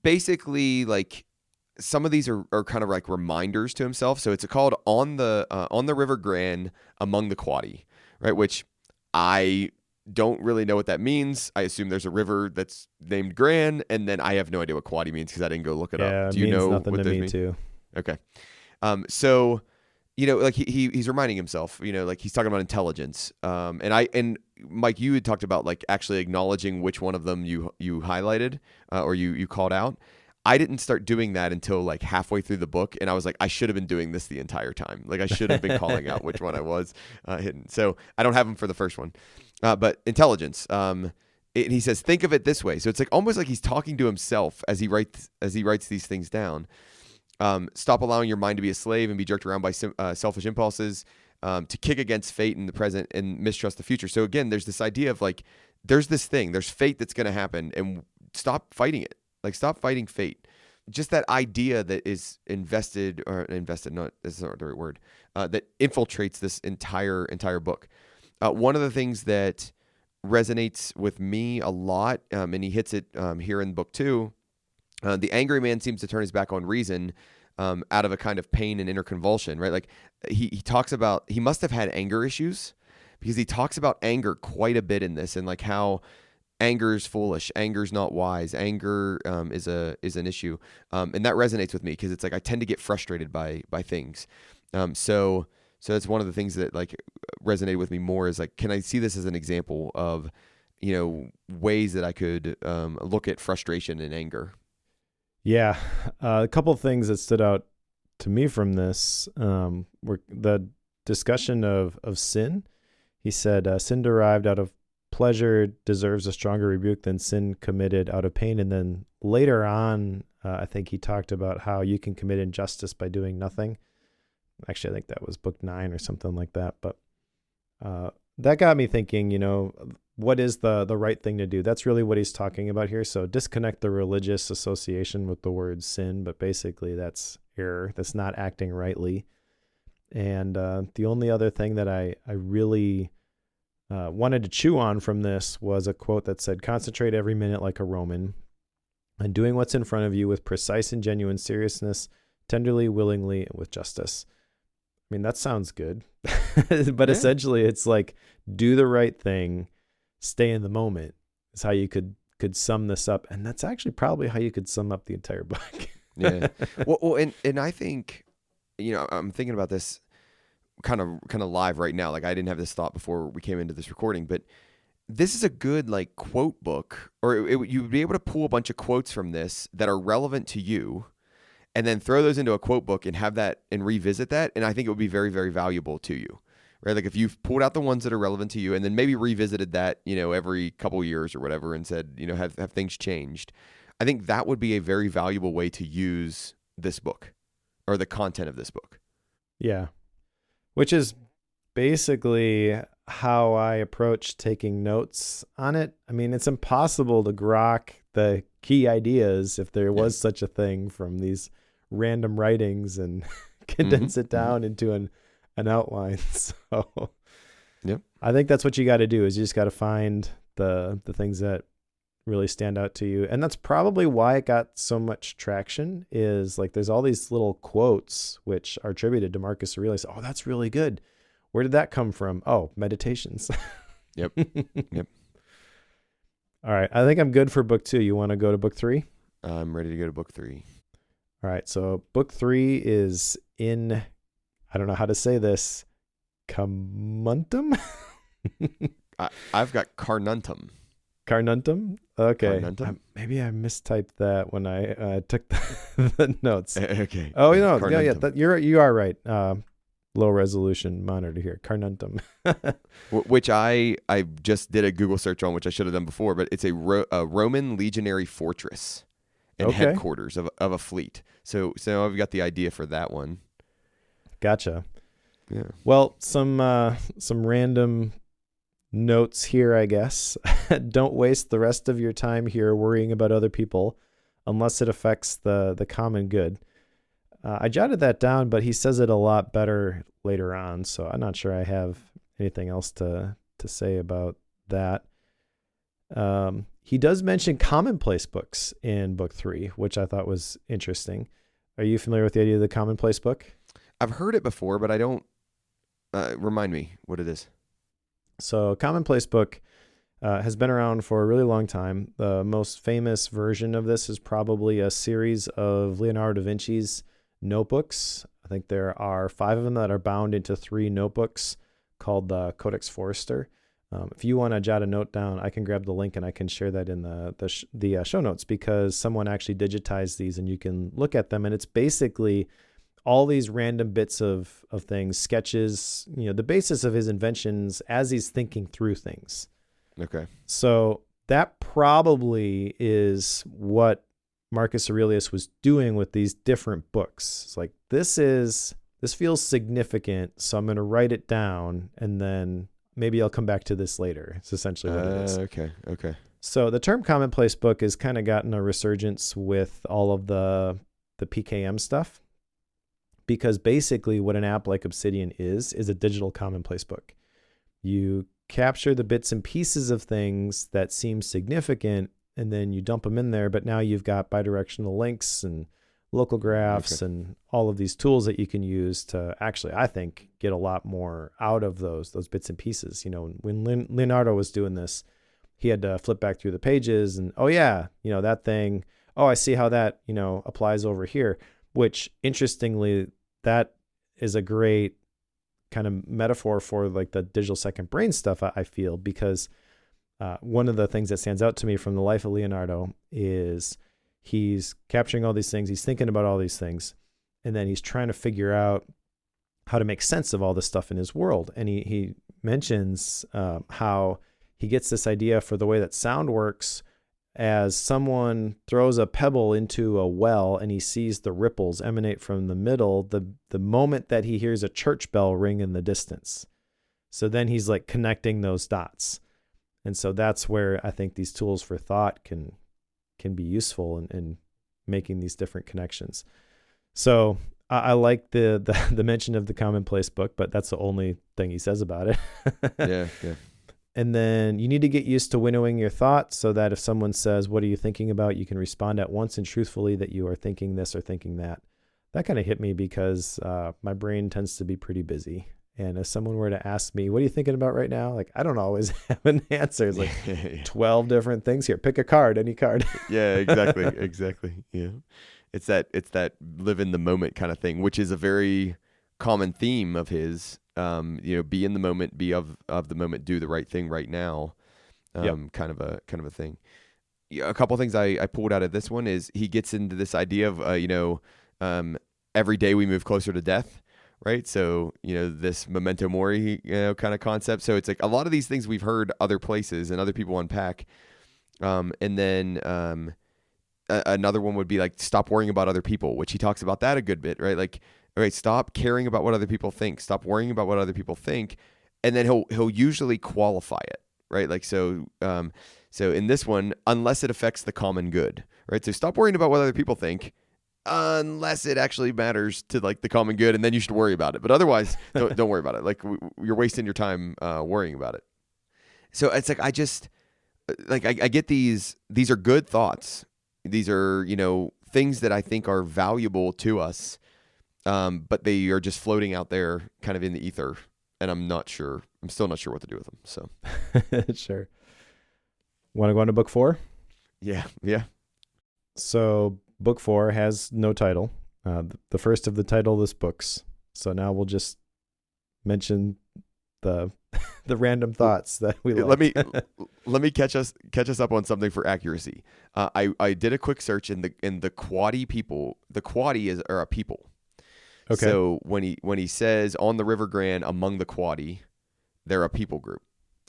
basically, like, some of these are kind of like reminders to himself. So it's called on the River Gran among the Quadi, right? Which I don't really know what that means. I assume there's a river that's named Gran, and then I have no idea what Quadi means because I didn't go look it up. Do you know nothing what to those me mean? too. Okay. So, like he's reminding himself, like he's talking about intelligence. And Mike, you had talked about like actually acknowledging which one of them you highlighted or you called out. I didn't start doing that until like halfway through the book, and I was like, I should have been doing this the entire time. Like, I should have been calling out which one I was hitting. So I don't have them for the first one, but intelligence. He says, think of it this way. So it's like almost like he's talking to himself as he writes these things down. Stop allowing your mind to be a slave and be jerked around by selfish impulses. To kick against fate in the present and mistrust the future. So again, there's this idea of like, there's this thing, there's fate that's going to happen, and stop fighting it. Like, stop fighting fate. Just that idea that is invested, not, that's not the right word, that infiltrates this entire book. One of the things that resonates with me a lot, and he hits it here in book 2, the angry man seems to turn his back on reason out of a kind of pain and inner convulsion, right? Like, he talks about, he must have had anger issues, because he talks about anger quite a bit in this, and like how Anger's foolish. Anger's not wise. Anger is an issue, and that resonates with me because it's like I tend to get frustrated by things. So that's one of the things that like resonated with me more is like, can I see this as an example of, ways that I could look at frustration and anger? Yeah. A couple of things that stood out to me from this were the discussion of sin. He said, sin derived out of pleasure deserves a stronger rebuke than sin committed out of pain. And then later on, I think he talked about how you can commit injustice by doing nothing. Actually, I think that was book 9 or something like that. But that got me thinking, what is the right thing to do? That's really what he's talking about here. So disconnect the religious association with the word sin, but basically that's error. That's not acting rightly. And the only other thing that I really wanted to chew on from this was a quote that said, concentrate every minute like a Roman and doing what's in front of you with precise and genuine seriousness, tenderly, willingly, and with justice. I mean, that sounds good, but essentially it's like, do the right thing, stay in the moment is how you could sum this up. And that's actually probably how you could sum up the entire book. Yeah. Well, and I think, I'm thinking about this kind of live right now. Like I didn't have this thought before we came into this recording, but this is a good like quote book, or you'd be able to pull a bunch of quotes from this that are relevant to you and then throw those into a quote book and have that and revisit that. And I think it would be very, very valuable to you, right? Like if you've pulled out the ones that are relevant to you and then maybe revisited that, every couple years or whatever and said, have things changed? I think that would be a very valuable way to use this book or the content of this book. Yeah. Which is basically how I approach taking notes on it. I mean, it's impossible to grok the key ideas, if there was such a thing, from these random writings and condense it down into an outline. So I think that's what you got to do, is you just got to find the things that really stand out to you. And that's probably why it got so much traction, is like there's all these little quotes which are attributed to Marcus Aurelius. Oh, that's really good. Where did that come from? Oh, Meditations. Yep. All right. I think I'm good for book 2. You want to go to book 3? I'm ready to go to book 3. All right. So book 3 is in, I don't know how to say this, Camuntum? I've got Carnuntum. Carnuntum? Okay. Carnuntum? Maybe I mistyped that when I took the notes. Okay. Oh, you are right. Low resolution monitor here. Carnuntum. Which I just did a Google search on, which I should have done before, but it's a Roman legionary fortress and headquarters of a fleet. So I've got the idea for that one. Gotcha. Yeah. Well, some random notes here, I guess. Don't waste the rest of your time here worrying about other people unless it affects the common good. I jotted that down, but he says it a lot better later on, so I'm not sure I have anything else to say about that. He does mention commonplace books in book 3, which I thought was interesting. Are you familiar with the idea of the commonplace book? I've heard it before, but I don't. Remind me what it is. So commonplace book has been around for a really long time. The most famous version of this is probably a series of Leonardo da Vinci's notebooks. I think there are 5 of them that are bound into 3 notebooks called the Codex Forester. If you want to jot a note down, I can grab the link and I can share that in the show notes, because someone actually digitized these and you can look at them. And it's basically all these random bits of things, sketches, the basis of his inventions as he's thinking through things. Okay. So that probably is what Marcus Aurelius was doing with these different books. It's like, this feels significant, so I'm going to write it down and then maybe I'll come back to this later. It's essentially what it is. Okay. So the term commonplace book has kind of gotten a resurgence with all of the PKM stuff, because basically what an app like Obsidian is a digital commonplace book. You capture the bits and pieces of things that seem significant, and then you dump them in there. But now you've got bidirectional links and local graphs and all of these tools that you can use to actually, I think, get a lot more out of those bits and pieces. When Leonardo was doing this, he had to flip back through the pages and, oh yeah, that thing. Oh, I see how that, applies over here, which interestingly, that is a great kind of metaphor for like the digital second brain stuff, I feel, because one of the things that stands out to me from the life of Leonardo is he's capturing all these things. He's thinking about all these things. And then he's trying to figure out how to make sense of all this stuff in his world. And he mentions how he gets this idea for the way that sound works as someone throws a pebble into a well and he sees the ripples emanate from the middle, the moment that he hears a church bell ring in the distance. So then he's like connecting those dots. And so that's where I think these tools for thought can be useful in making these different connections. So I like the mention of the commonplace book, but that's the only thing he says about it. Yeah. And then you need to get used to winnowing your thoughts so that if someone says, what are you thinking about? You can respond at once and truthfully that you are thinking this or thinking that. That kind of hit me because my brain tends to be pretty busy. And if someone were to ask me, what are you thinking about right now? Like, I don't always have an answer. It's like 12 different things here. Pick a card, any card. Yeah, exactly. Yeah. It's that live in the moment kind of thing, which is a very common theme of his. Be in the moment, be of the moment, do the right thing right now. Kind of a thing. Yeah, a couple of things I pulled out of this one is he gets into this idea of, every day we move closer to death, right? So, this memento mori, kind of concept. So it's like a lot of these things we've heard other places and other people unpack. And then another one would be like, stop worrying about other people, which he talks about that a good bit, right? Like, all right, stop caring about what other people think. Stop worrying about what other people think, and then he'll usually qualify it, right? Like so in this one, unless it affects the common good, right? So stop worrying about what other people think, unless it actually matters to like the common good, and then you should worry about it. But otherwise, don't worry about it. Like you're wasting your time worrying about it. So it's like I get these are good thoughts. These are things that I think are valuable to us. But they are just floating out there kind of in the ether, and I'm still not sure what to do with them. So sure. Want to go on to book 4? Yeah. So book 4 has no title. The first of the titleless books. So now we'll just mention the random thoughts that we like. Let me catch us up on something for accuracy. I did a quick search in the Quadi people. The Quadi are a people. Okay. So when he says on the River Grand among the Quadi, they're a people group.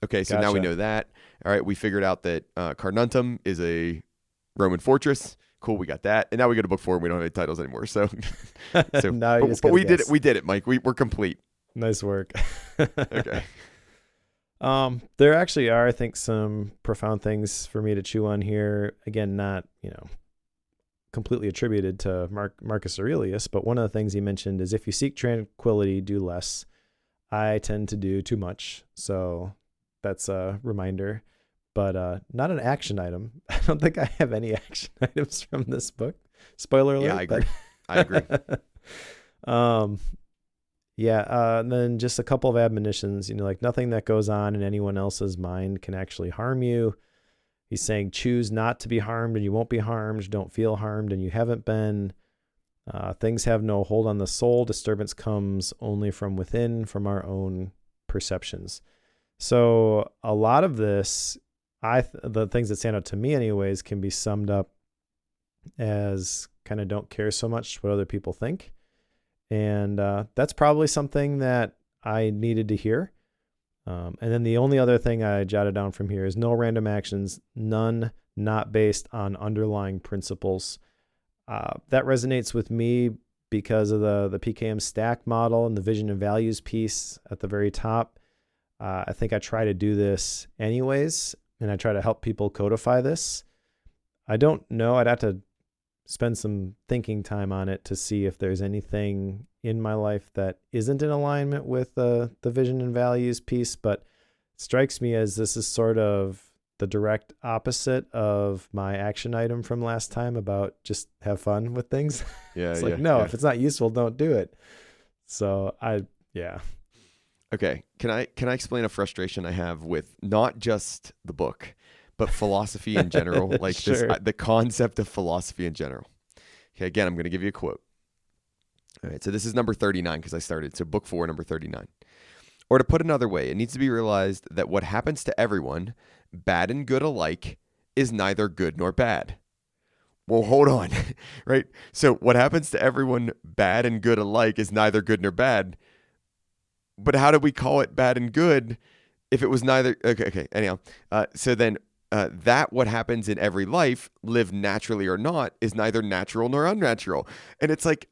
Okay, so Now we know that. All right, we figured out that Carnuntum is a Roman fortress. Cool, we got that. And now we go to book 4 and we don't have any titles anymore. So now but we did it. We did it, Mike. We're complete. Nice work. Okay. There actually are, I think, some profound things for me to chew on here. Again, not, completely attributed to Marcus Aurelius, but one of the things he mentioned is if you seek tranquility, do less. I tend to do too much, so that's a reminder, but not an action item. I don't think I have any action items from this book. Spoiler alert. Yeah, I agree. And then just a couple of admonitions, like nothing that goes on in anyone else's mind can actually harm you. He's saying choose not to be harmed and you won't be harmed. Don't feel harmed and you haven't been. Things have no hold on the soul. Disturbance comes only from within, from our own perceptions. So a lot of this, the things that stand out to me anyways, can be summed up as kind of don't care so much what other people think. And that's probably something that I needed to hear. And then the only other thing I jotted down from here is no random actions, none not based on underlying principles. That resonates with me because of the PKM stack model and the vision and values piece at the very top. I think I try to do this anyways, and I try to help people codify this. I don't know. I'd have to spend some thinking time on it to see if there's anything in my life that isn't in alignment with the vision and values piece, but it strikes me as this is sort of the direct opposite of my action item from last time about just have fun with things. Yeah. It's if it's not useful, don't do it. So Okay. Can I explain a frustration I have with not just the book, but philosophy in general, like Sure. the concept of philosophy in general. Okay, again, I'm going to give you a quote. All right, so this is number 39 because I started. So book 4, number 39. Or to put another way, it needs to be realized that what happens to everyone, bad and good alike, is neither good nor bad. Well, hold on, right? So what happens to everyone, bad and good alike, is neither good nor bad. But how do we call it bad and good if it was neither? Okay. Anyhow, so then that what happens in every life, lived naturally or not, is neither natural nor unnatural. And it's like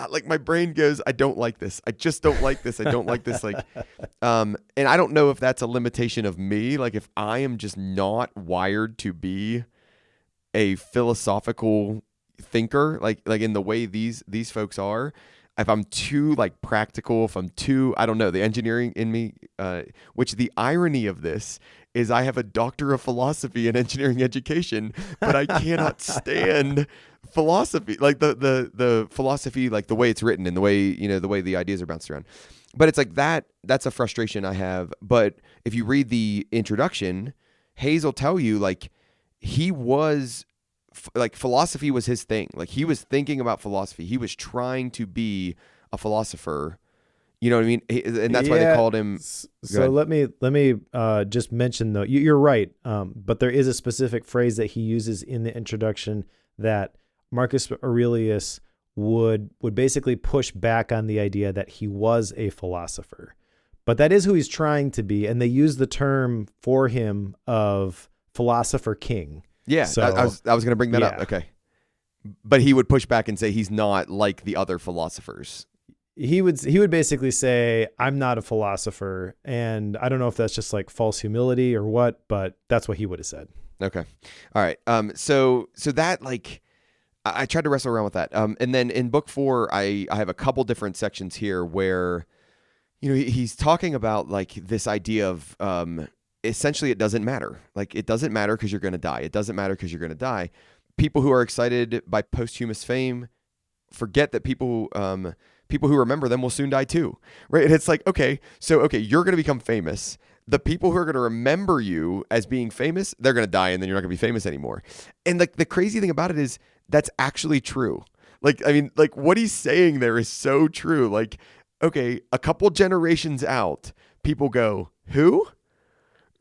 like my brain goes, I don't like this. I just don't like this. I don't like this. Like, and I don't know if that's a limitation of me. Like if I am just not wired to be a philosophical thinker, like in the way these folks are. If I'm too like practical, if I'm too, I don't know, the engineering in me, which the irony of this is I have a doctor of philosophy and engineering education, but I cannot stand philosophy, like the philosophy, like the way it's written and the way, the way the ideas are bounced around. But it's like that's a frustration I have. But if you read the introduction, Hayes will tell you like he was like philosophy was his thing. Like he was thinking about philosophy. He was trying to be a philosopher. You know what I mean? And that's why they called him. So let me just mention though, you're right. But there is a specific phrase that he uses in the introduction that Marcus Aurelius would basically push back on the idea that he was a philosopher. But that is who he's trying to be, and they use the term for him of philosopher king. Yeah, so, I was going to bring that up. Okay. But he would push back and say he's not like the other philosophers. He would basically say, I'm not a philosopher. And I don't know if that's just like false humility or what, but that's what he would have said. Okay. All right. So that like, I tried to wrestle around with that. And then in book 4, I have a couple different sections here where, he's talking about like this idea of, essentially it doesn't matter. Like it doesn't matter because you're going to die. It doesn't matter because you're going to die. People who are excited by posthumous fame forget that people who remember them will soon die too. Right. And it's like, okay, you're going to become famous. The people who are going to remember you as being famous, they're going to die and then you're not going to be famous anymore. And like the crazy thing about it is that's actually true. Like, I mean, like what he's saying there is so true. Like, okay, a couple generations out, people go, who?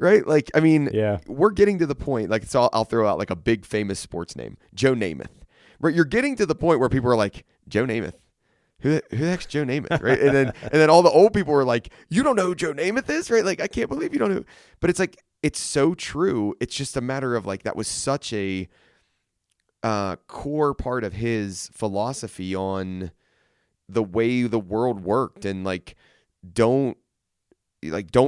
Right? Like, I mean, we're getting to the point, like, so I'll throw out like a big famous sports name, Joe Namath. Right? You're getting to the point where people are like, Joe Namath. Who the heck's Joe Namath? Right? And then all the old people were like, you don't know who Joe Namath is? Right? Like, I can't believe you don't know. But it's like, it's so true. It's just a matter of like, that was such a core part of his philosophy on the way the world worked, and like, don't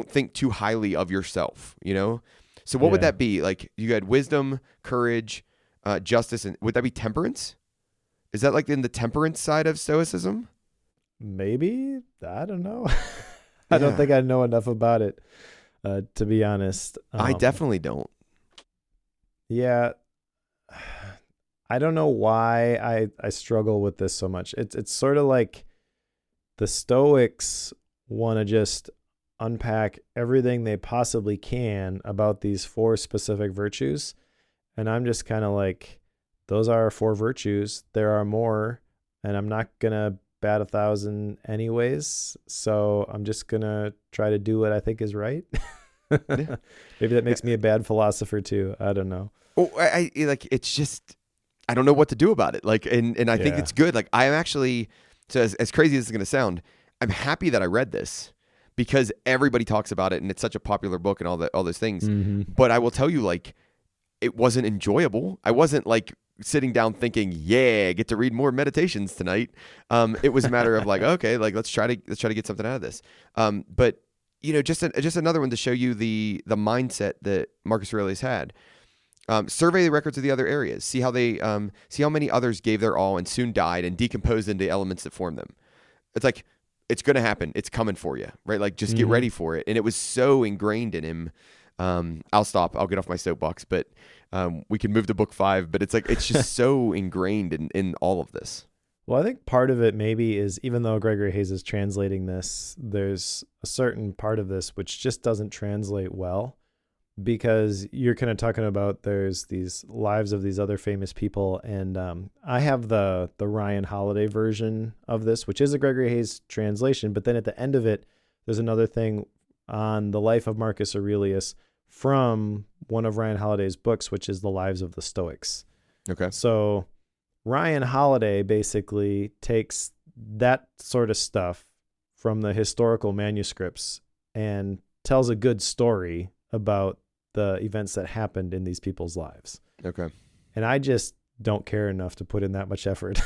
think too highly of yourself, So what would that be? Like you had wisdom, courage, justice, and would that be temperance? Is that like in the temperance side of stoicism? Maybe. I don't know. I don't think I know enough about it, to be honest. I definitely don't. Yeah. I don't know why I struggle with this so much. It's sort of like the Stoics want to just unpack everything they possibly can about these 4 specific virtues. And I'm just kind of like, those are our 4 virtues. There are more, and I'm not going to bat 1,000 anyways. So I'm just going to try to do what I think is right. Maybe that makes me a bad philosopher too. I don't know. Oh, I like, it's just, I don't know what to do about it. Like, and I think it's good. Like I'm actually, so as crazy as it's going to sound, I'm happy that I read this, because everybody talks about it and it's such a popular book and all those things. Mm-hmm. But I will tell you, like, it wasn't enjoyable. I wasn't like sitting down thinking, I get to read more meditations tonight. It was a matter of like, okay, like let's try to get something out of this. But just another one to show you the mindset that Marcus Aurelius had. Survey the records of the other areas. See how many others gave their all and soon died and decomposed into elements that formed them. It's like, it's going to happen. It's coming for you, right? Like just get ready for it. And it was so ingrained in him. I'll stop. I'll get off my soapbox, but we can move to book 5. But it's like, it's just so ingrained in all of this. Well, I think part of it maybe is, even though Gregory Hayes is translating this, there's a certain part of this which just doesn't translate well, because you're kind of talking about there's these lives of these other famous people, and I have the Ryan Holiday version of this, which is a Gregory Hayes translation, but then at the end of it, there's another thing on the life of Marcus Aurelius from one of Ryan Holiday's books, which is The Lives of the Stoics. Okay. So Ryan Holiday basically takes that sort of stuff from the historical manuscripts and tells a good story about the events that happened in these people's lives. Okay. And I just don't care enough to put in that much effort.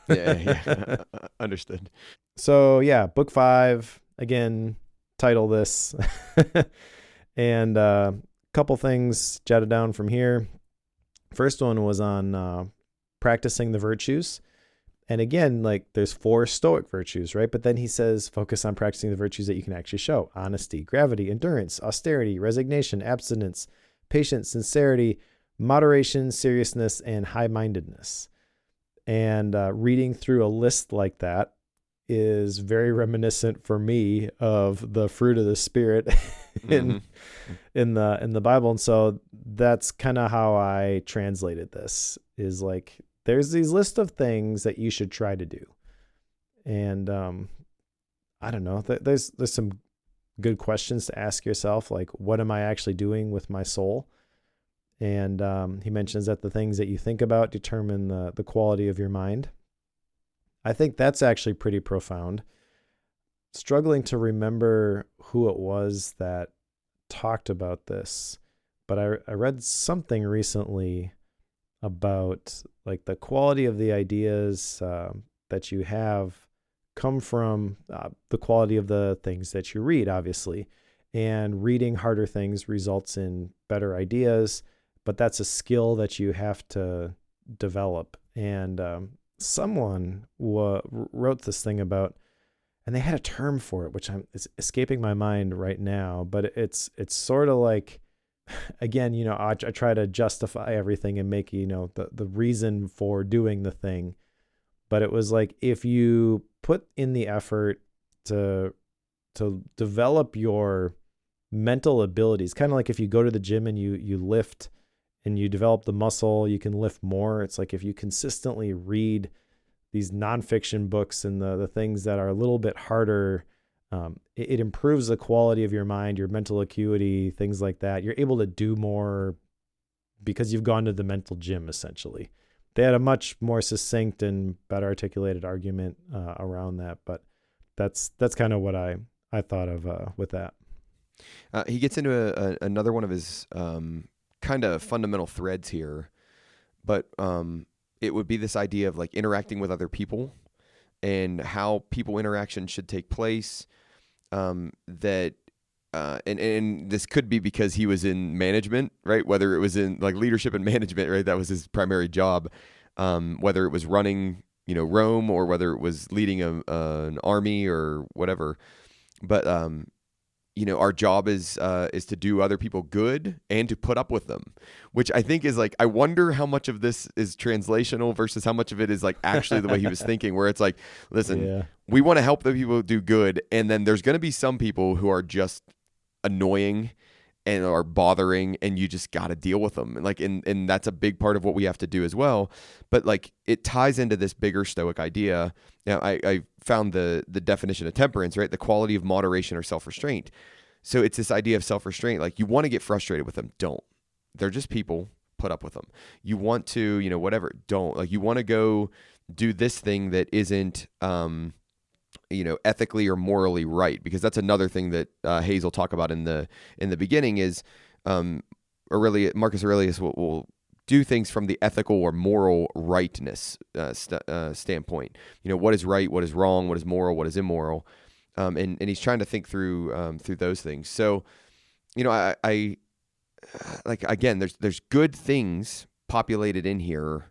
Yeah. Understood. So yeah, book 5, again, title this. And a couple things jotted down from here. First one was on practicing the virtues. And again, like there's 4 Stoic virtues, right? But then he says, focus on practicing the virtues that you can actually show: honesty, gravity, endurance, austerity, resignation, abstinence, patience, sincerity, moderation, seriousness, and high-mindedness. And reading through a list like that is very reminiscent for me of the fruit of the Spirit in the Bible. And so that's kind of how I translated this, is like, there's these list of things that you should try to do. And I don't know, there's some good questions to ask yourself, like, what am I actually doing with my soul? And he mentions that the things that you think about determine the quality of your mind. I think that's actually pretty profound. Struggling to remember who it was that talked about this, but I read something recently about like the quality of the ideas that you have come from the quality of the things that you read, obviously. And reading harder things results in better ideas, but that's a skill that you have to develop. And someone wrote this thing about, and they had a term for it, which it's escaping my mind right now, but it's sort of like, again, you know, I try to justify everything and make, you know, the reason for doing the thing. But it was like, if you put in the effort to develop your mental abilities, kind of like if you go to the gym and you lift and you develop the muscle, you can lift more. It's like if you consistently read these nonfiction books and the things that are a little bit harder, it improves the quality of your mind, your mental acuity, things like that. You're able to do more because you've gone to the mental gym, essentially. They had a much more succinct and better articulated argument around that, but that's kind of what I thought of with that. He gets into another one of his kind of fundamental threads here, but it would be this idea of like interacting with other people and how people interaction should take place. That and this could be because he was in management, right? Whether it was in like leadership and management, right? That was his primary job. Whether it was running, you know, Rome, or whether it was leading an army or whatever. But you know, our job is to do other people good and to put up with them, which I think is like, I wonder how much of this is translational versus how much of it is like actually the way he was thinking, where it's like, listen, we want to help the people do good, and then there's going to be some people who are just annoying and are bothering, and you just got to deal with them. Like, and that's a big part of what we have to do as well. But like, it ties into this bigger Stoic idea. Now, I found the definition of temperance, right? The quality of moderation or self-restraint. So it's this idea of self-restraint. Like, you want to get frustrated with them. Don't. They're just people. Put up with them. You want to, you know, whatever. Don't. Like, you want to go do this thing that isn't, you know, ethically or morally right, because that's another thing that Hayes will talk about in the beginning is Marcus Aurelius will do things from the ethical or moral rightness standpoint. You know, what is right, what is wrong, what is moral, what is immoral, and he's trying to think through those things. So, you know, I like, again, there's good things populated in here.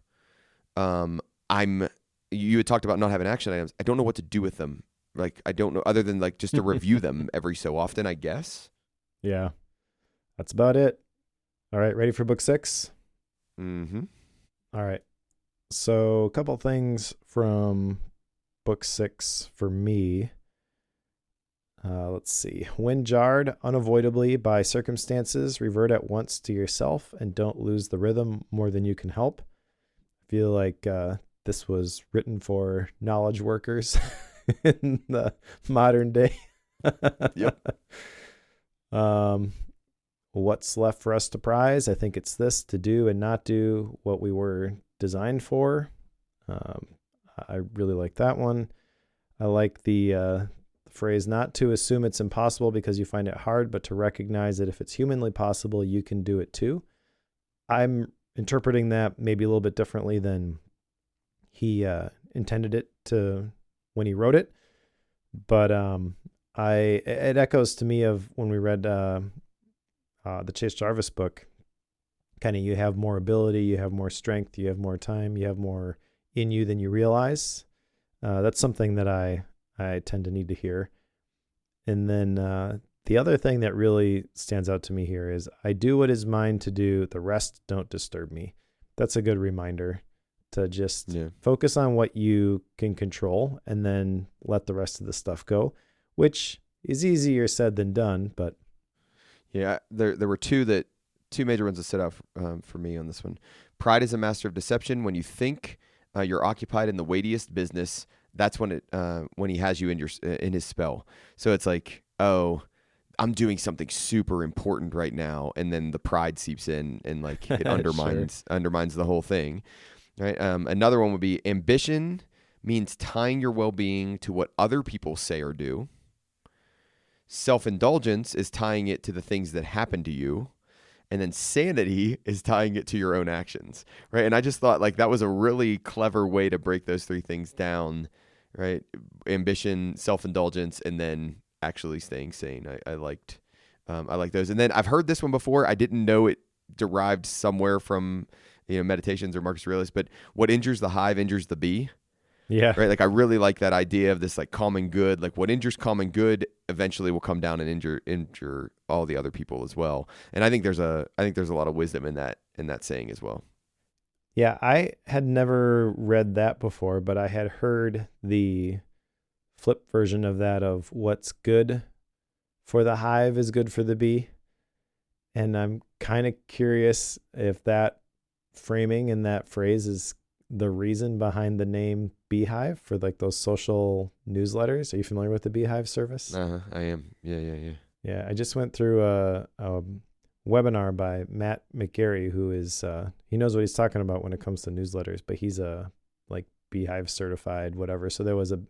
You had talked about not having action items. I don't know what to do with them. Like, I don't know, other than like just to review them every so often, I guess. Yeah, that's about it. All right, ready for book 6? Mm-hmm. All right. So a couple things from book 6 for me. Let's see. When jarred unavoidably by circumstances, revert at once to yourself and don't lose the rhythm more than you can help. I feel like this was written for knowledge workers in the modern day. Yep. What's left for us to prize? I think it's this: to do and not do what we were designed for. I really like that one. I like the phrase, not to assume it's impossible because you find it hard, but to recognize that if it's humanly possible, you can do it too. I'm interpreting that maybe a little bit differently than he intended it to when he wrote it. But it echoes to me of when we read the Chase Jarvis book. Kind of, you have more ability, you have more strength, you have more time, you have more in you than you realize. That's something that I tend to need to hear. And then the other thing that really stands out to me here is, I do what is mine to do, the rest don't disturb me. That's a good reminder to just focus on what you can control and then let the rest of the stuff go, which is easier said than done. But yeah, there were two major ones that stood out for me on this one. Pride is a master of deception. When you think you're occupied in the weightiest business, that's when he has you in his spell. So it's like, oh, I'm doing something super important right now, and then the pride seeps in and like it undermines the whole thing. Right. Another one would be, ambition means tying your well-being to what other people say or do. Self-indulgence is tying it to the things that happen to you. And then sanity is tying it to your own actions. Right. And I just thought like that was a really clever way to break those three things down. Right. Ambition, self-indulgence, and then actually staying sane. I liked those. And then I've heard this one before. I didn't know it derived somewhere from, meditations or Marcus Aurelius, but what injures the hive injures the bee. Yeah. Right. Like I really like that idea of this like common good. Like what injures common good eventually will come down and injure all the other people as well. And I think there's a lot of wisdom in that saying as well. Yeah, I had never read that before, but I had heard the flip version of that, of what's good for the hive is good for the bee. And I'm kind of curious if that framing and that phrase is the reason behind the name Beehive for like those social newsletters. Are you familiar with the Beehive service? I am. Yeah. Yeah, I just went through a webinar by Matt McGarry, who is he knows what he's talking about when it comes to newsletters, but he's a like Beehive certified whatever. So there was a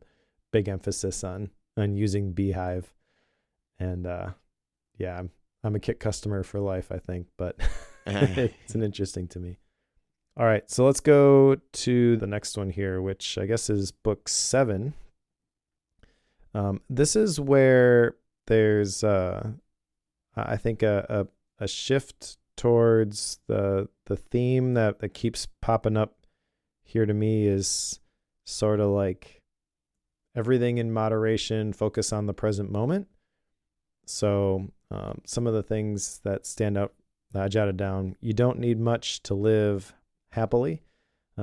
big emphasis on using Beehive, and yeah, I'm a Kit customer for life, I think, but it's an interesting to me. All right, so let's go to the next one here, which I guess is book 7. This is where there's I think a shift towards the theme that keeps popping up here to me is sort of like everything in moderation, focus on the present moment. So some of the things that stand out that I jotted down: you don't need much to live happily.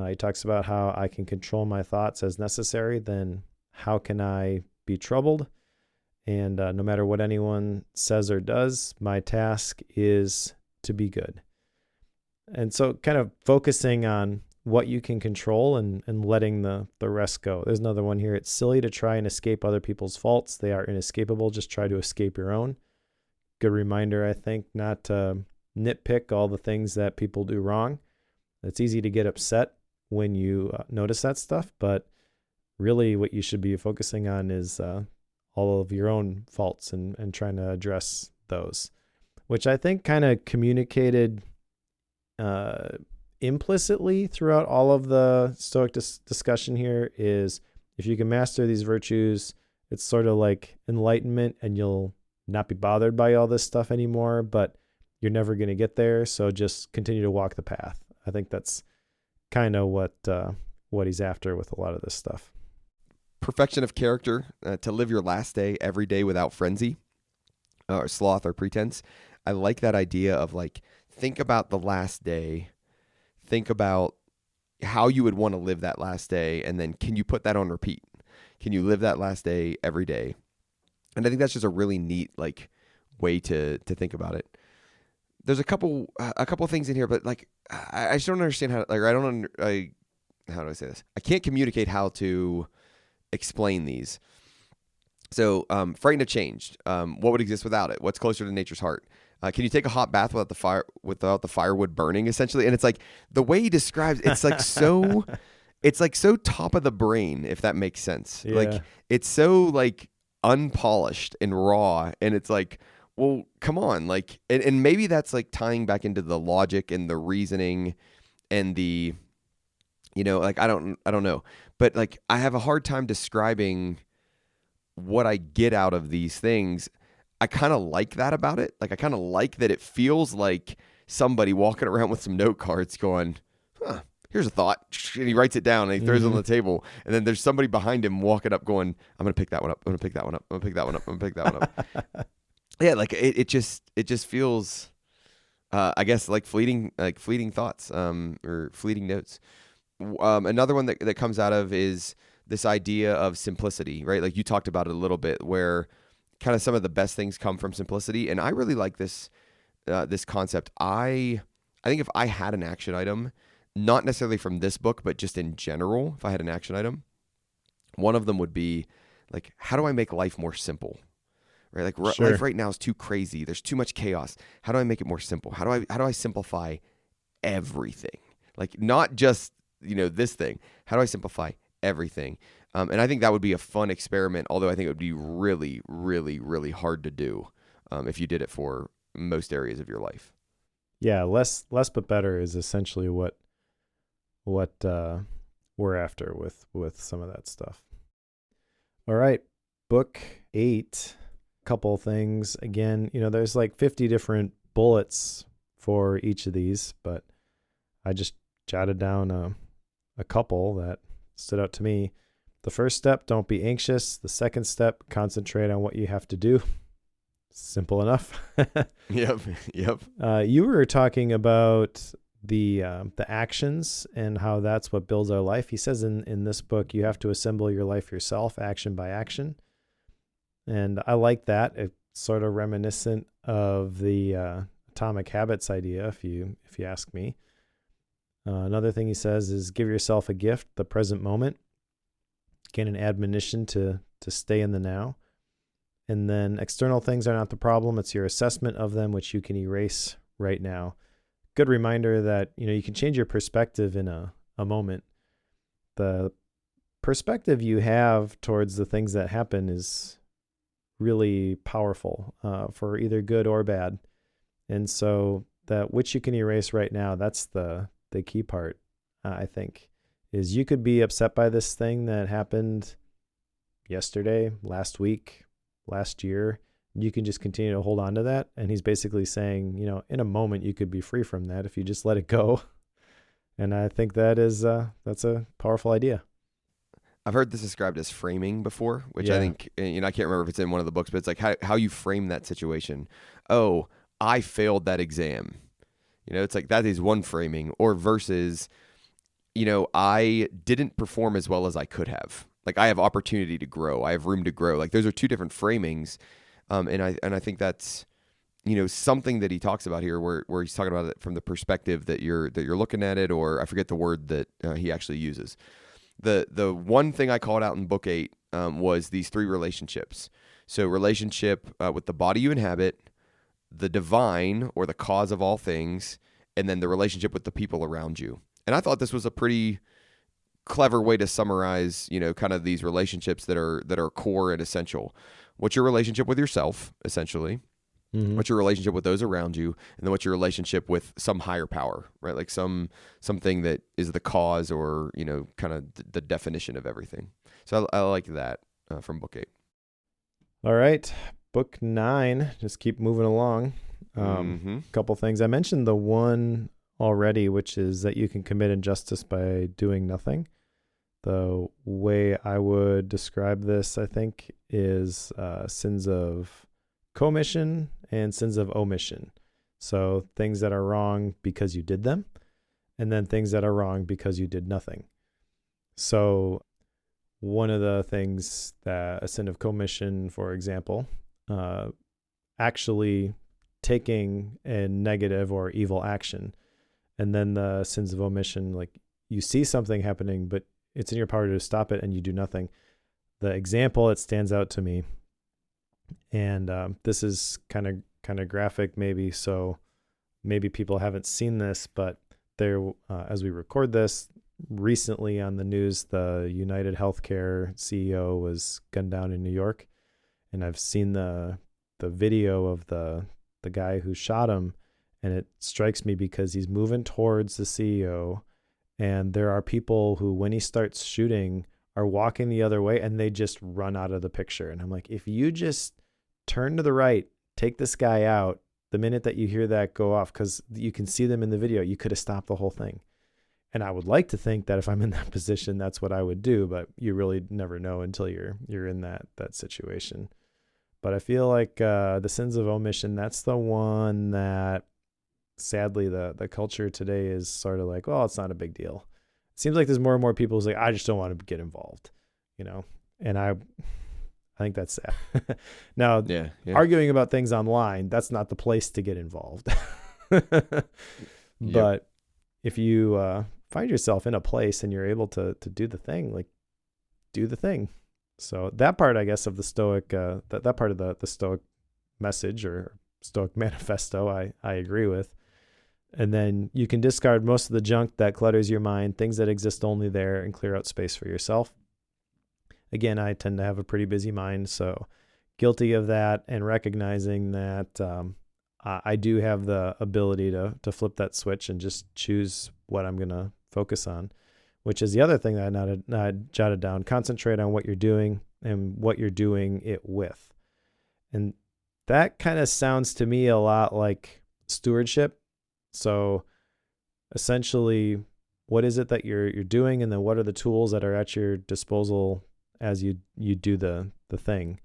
He talks about how I can control my thoughts as necessary. Then how can I be troubled? And no matter what anyone says or does, my task is to be good. And so kind of focusing on what you can control and letting the rest go. There's another one here. It's silly to try and escape other people's faults. They are inescapable. Just try to escape your own. Good reminder, I think, not to nitpick all the things that people do wrong. It's easy to get upset when you notice that stuff, but really what you should be focusing on is all of your own faults and trying to address those, which I think kind of communicated implicitly throughout all of the Stoic discussion here is, if you can master these virtues, it's sort of like enlightenment and you'll not be bothered by all this stuff anymore, but you're never going to get there. So just continue to walk the path. I think that's kind of what he's after with a lot of this stuff. Perfection of character, to live your last day every day without frenzy or sloth or pretense. I like that idea of like, think about the last day, think about how you would want to live that last day, and then can you put that on repeat? Can you live that last day every day? And I think that's just a really neat like way to think about it. There's a couple things in here, but like I just don't understand how. Like how do I say this? I can't communicate how to explain these. So, frightened of change. What would exist without it? What's closer to nature's heart? Can you take a hot bath without the firewood burning? Essentially, and it's like the way he describes it's like so. It's like so top of the brain, if that makes sense. Yeah. Like it's so like unpolished and raw, and it's like, well, come on, like, and maybe that's like tying back into the logic and the reasoning, and the, like I don't know, but like I have a hard time describing what I get out of these things. I kind of like that about it. Like I kind of like that it feels like somebody walking around with some note cards going, huh, here's a thought. And he writes it down and he throws it on the table. And then there's somebody behind him walking up going, I'm going to pick that one up. I'm going to pick that one up. I'm going to pick that one up. I'm going to pick that one up. Yeah. Like it just feels, I guess like fleeting thoughts, or fleeting notes. Another one that comes out of is this idea of simplicity, right? Like you talked about it a little bit, where kind of some of the best things come from simplicity. And I really like this concept. I think if I had an action item, not necessarily from this book, but just in general, if I had an action item, one of them would be like, how do I make life more simple? Right? Like Sure. life right now is too crazy. There's too much chaos. How do I make it more simple? How do I simplify everything? Like not just, this thing. How do I simplify everything? And I think that would be a fun experiment, although I think it would be really, really, really hard to do if you did it for most areas of your life. Yeah, less but better is essentially what we're after with some of that stuff. All right, book 8, couple things. Again, there's like 50 different bullets for each of these, but I just jotted down a couple that stood out to me. The first step, don't be anxious. The second step, concentrate on what you have to do. Simple enough. Yep. You were talking about the actions and how that's what builds our life. He says in this book, you have to assemble your life yourself, action by action. And I like that. It's sort of reminiscent of the Atomic Habits idea, if you ask me. Another thing he says is give yourself a gift, the present moment. Again, an admonition to stay in the now. And then external things are not the problem. It's your assessment of them, which you can erase right now. Good reminder that, you can change your perspective in a moment. The perspective you have towards the things that happen is really powerful for either good or bad. And so that which you can erase right now, that's the key part, I think, is you could be upset by this thing that happened yesterday, last week, last year. You can just continue to hold on to that. And he's basically saying, in a moment, you could be free from that if you just let it go. And I think that's a powerful idea. I've heard this described as framing before, which Yeah. I think, I can't remember if it's in one of the books, but it's like how you frame that situation. Oh, I failed that exam. It's like that is one framing, or versus, I didn't perform as well as I could have. Like I have opportunity to grow. I have room to grow. Like those are two different framings. And I think that's, something that he talks about here where he's talking about it from the perspective that you're looking at it, or I forget the word that he actually uses. The one thing I called out in book 8 was these 3 relationships. So relationship with the body you inhabit, the divine or the cause of all things, and then the relationship with the people around you. And I thought this was a pretty clever way to summarize, kind of these relationships that are core and essential. What's your relationship with yourself, essentially? Mm-hmm. What's your relationship with those around you? And then what's your relationship with some higher power, right? Like something that is the cause or, kind of the definition of everything. So I like that from book 8. All right. Book 9, just keep moving along. Couple things. I mentioned the one already, which is that you can commit injustice by doing nothing. The way I would describe this, I think, is sins of commission and sins of omission. So things that are wrong because you did them, and then things that are wrong because you did nothing. So one of the things that a sin of commission, for example, actually taking a negative or evil action, and then the sins of omission, like you see something happening, but it's in your power to stop it and you do nothing. The example that stands out to me, and this is kind of graphic maybe, so maybe people haven't seen this, but there, as we record this, recently on the news, the United Healthcare CEO was gunned down in New York, and I've seen the video of the guy who shot him, and it strikes me because he's moving towards the CEO, and there are people who, when he starts shooting, are walking the other way, and they just run out of the picture. And I'm like, if you just turn to the right, take this guy out, the minute that you hear that go off, because you can see them in the video, you could have stopped the whole thing. And I would like to think that if I'm in that position, that's what I would do, but you really never know until you're in that situation. But I feel like the sins of omission, that's the one that sadly the culture today is sort of like, well, it's not a big deal. It seems like there's more and more people who's like, I just don't want to get involved, and I think that's sad. Now, Yeah. arguing about things online, that's not the place to get involved. But if you find yourself in a place and you're able to do the thing, like do the thing. So that part, I guess, of the Stoic, that part of the Stoic message or Stoic manifesto, I agree with. And then you can discard most of the junk that clutters your mind, things that exist only there, and clear out space for yourself. Again, I tend to have a pretty busy mind, so guilty of that, and recognizing that I do have the ability to flip that switch and just choose what I'm going to focus on, which is the other thing that I jotted down. Concentrate on what you're doing and what you're doing it with. And that kind of sounds to me a lot like stewardship. So essentially, what is it that you're doing, and then what are the tools that are at your disposal as you do the thing,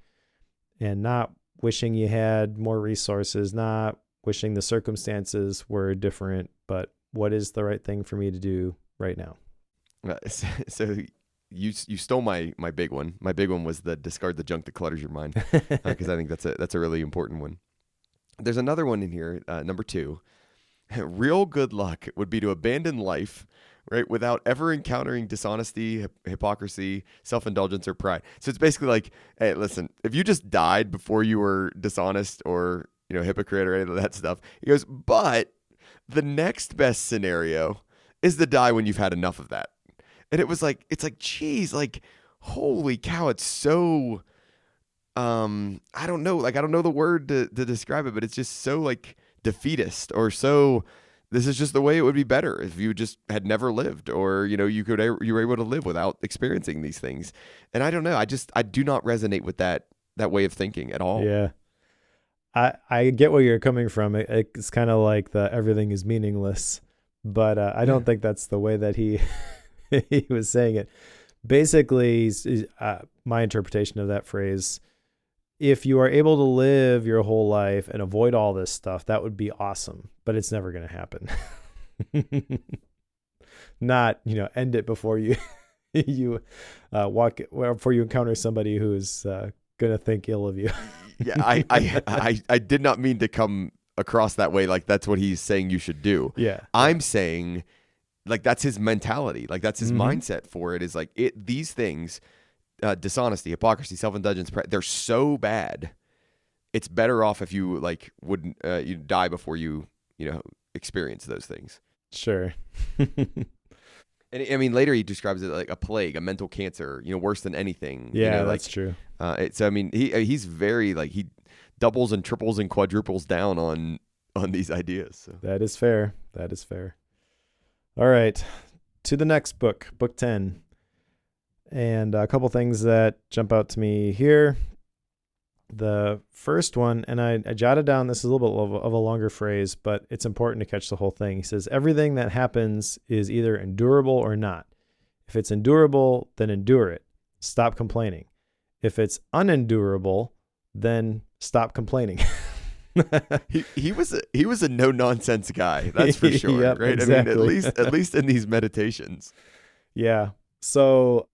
and not wishing you had more resources, not wishing the circumstances were different, but what is the right thing for me to do right now? So you stole my big one. My big one was the discard the junk that clutters your mind, because I think that's a really important one. There's another one in here, number 2. Real good luck would be to abandon life, right, without ever encountering dishonesty, hypocrisy, self-indulgence, or pride. So it's basically like, hey, listen, if you just died before you were dishonest or, hypocrite or any of that stuff, he goes, but the next best scenario is to die when you've had enough of that. And it's like, geez, like, holy cow, it's so, I don't know the word to describe it, but it's just so like defeatist, or so, this is just the way it would be better if you just had never lived, or you were able to live without experiencing these things. And I don't know, I do not resonate with that way of thinking at all. Yeah, I get where you're coming from. It's kind of like the everything is meaningless, but I don't think that's the way that he he was saying it. Basically, my interpretation of that phrase, if you are able to live your whole life and avoid all this stuff, that would be awesome, but it's never going to happen. Not, end it before you before you encounter somebody who is going to think ill of you. Yeah, I did not mean to come across that way. Like that's what he's saying you should do. Yeah. I'm saying like that's his mentality. Like that's his mindset for it, is like these things, dishonesty, hypocrisy, self-indulgence, they're so bad. It's better off if you like wouldn't you die before you experience those things. Sure. And I mean, later he describes it like a plague, a mental cancer, worse than anything. Yeah, that's true. So I mean, he's very like, he doubles and triples and quadruples down on these ideas. So. That is fair. All right, to the next book, book 10. And a couple things that jump out to me here. The first one, and I jotted down, this is a little bit of a longer phrase, but it's important to catch the whole thing. He says, everything that happens is either endurable or not. If it's endurable, then endure it. Stop complaining. If it's unendurable, then stop complaining. he was a no nonsense guy, that's for sure. Yep, right? Exactly. I mean, at least in these meditations. Yeah. So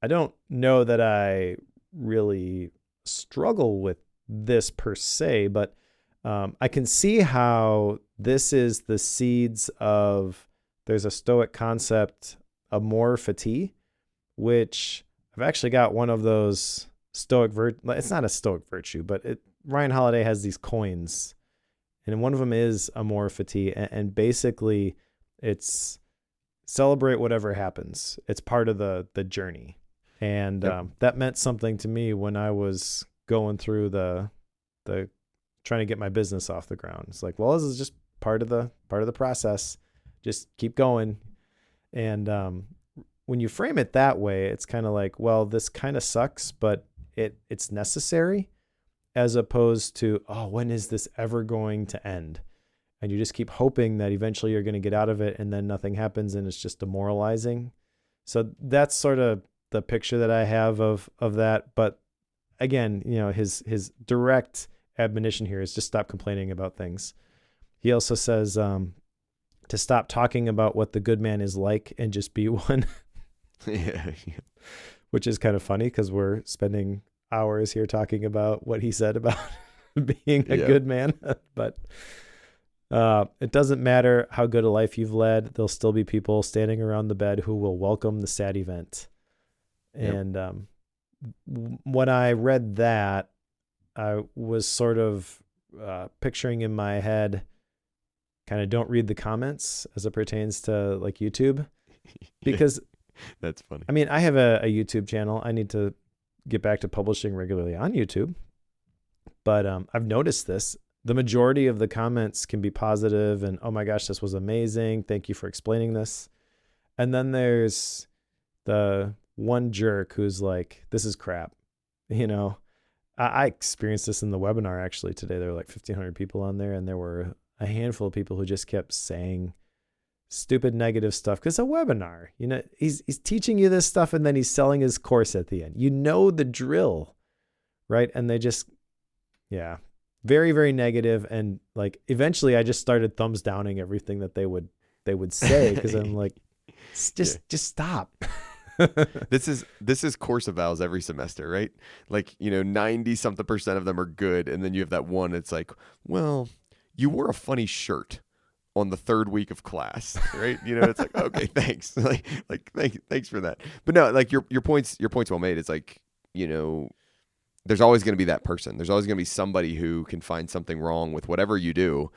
I don't know that I really struggle with this per se, but I can see how this is the seeds of, there's a Stoic concept, amor fati, which I've actually got one of those Stoic it's not a Stoic virtue, but Ryan Holiday has these coins, and one of them is amor fati, and basically it's celebrate whatever happens. It's part of the journey. And that meant something to me when I was going through the trying to get my business off the ground. It's like, well, this is just part of the process. Just keep going. And when you frame it that way, it's kind of like, well, this kind of sucks, but it's necessary, as opposed to, oh, when is this ever going to end? And you just keep hoping that eventually you're going to get out of it, and then nothing happens, and it's just demoralizing. So that's sort of the picture that I have of that. But again, his direct admonition here is just stop complaining about things. He also says to stop talking about what the good man is like and just be one. Yeah. Which is kind of funny because we're spending hours here talking about what he said about being a good man. But it doesn't matter how good a life you've led. There'll still be people standing around the bed who will welcome the sad event. Yep. And when I read that, I was sort of picturing in my head, kind of don't read the comments as it pertains to like YouTube, because that's funny. I mean, I have a YouTube channel. I need to get back to publishing regularly on YouTube, but I've noticed this. The majority of the comments can be positive and, oh my gosh, this was amazing. Thank you for explaining this. And then there's the one jerk who's like, this is crap. I experienced this in the webinar actually today. There were like 1,500 people on there, and there were a handful of people who just kept saying stupid negative stuff. Because a webinar, he's teaching you this stuff, and then he's selling his course at the end. The drill, right? And they just, very, very negative. And like eventually I just started thumbs downing everything that they would say, because I'm like, just stop. This is course evals every semester, right? Like, 90 something % of them are good, and then you have that one. It's like, well, you wore a funny shirt on the third week of class, right? It's like, okay, thanks, like thanks for that. But no, like your point's well made. It's like, there's always going to be that person. There's always going to be somebody who can find something wrong with whatever you do.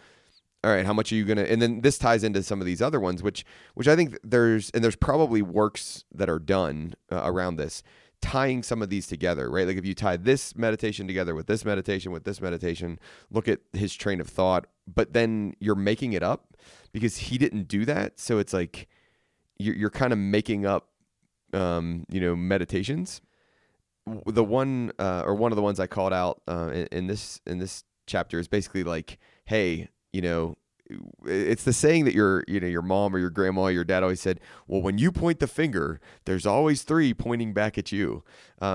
All right, how much are you going to, and then this ties into some of these other ones, which I think there's probably works that are done around this, tying some of these together, right? Like if you tie this meditation together with this meditation, look at his train of thought, but then you're making it up because he didn't do that. So it's like, you're kind of making up, meditations. The one, or one of the ones I called out in this chapter is basically like, hey, it's the saying that your mom or your grandma or your dad always said, well, when you point the finger, there's always 3 pointing back at you.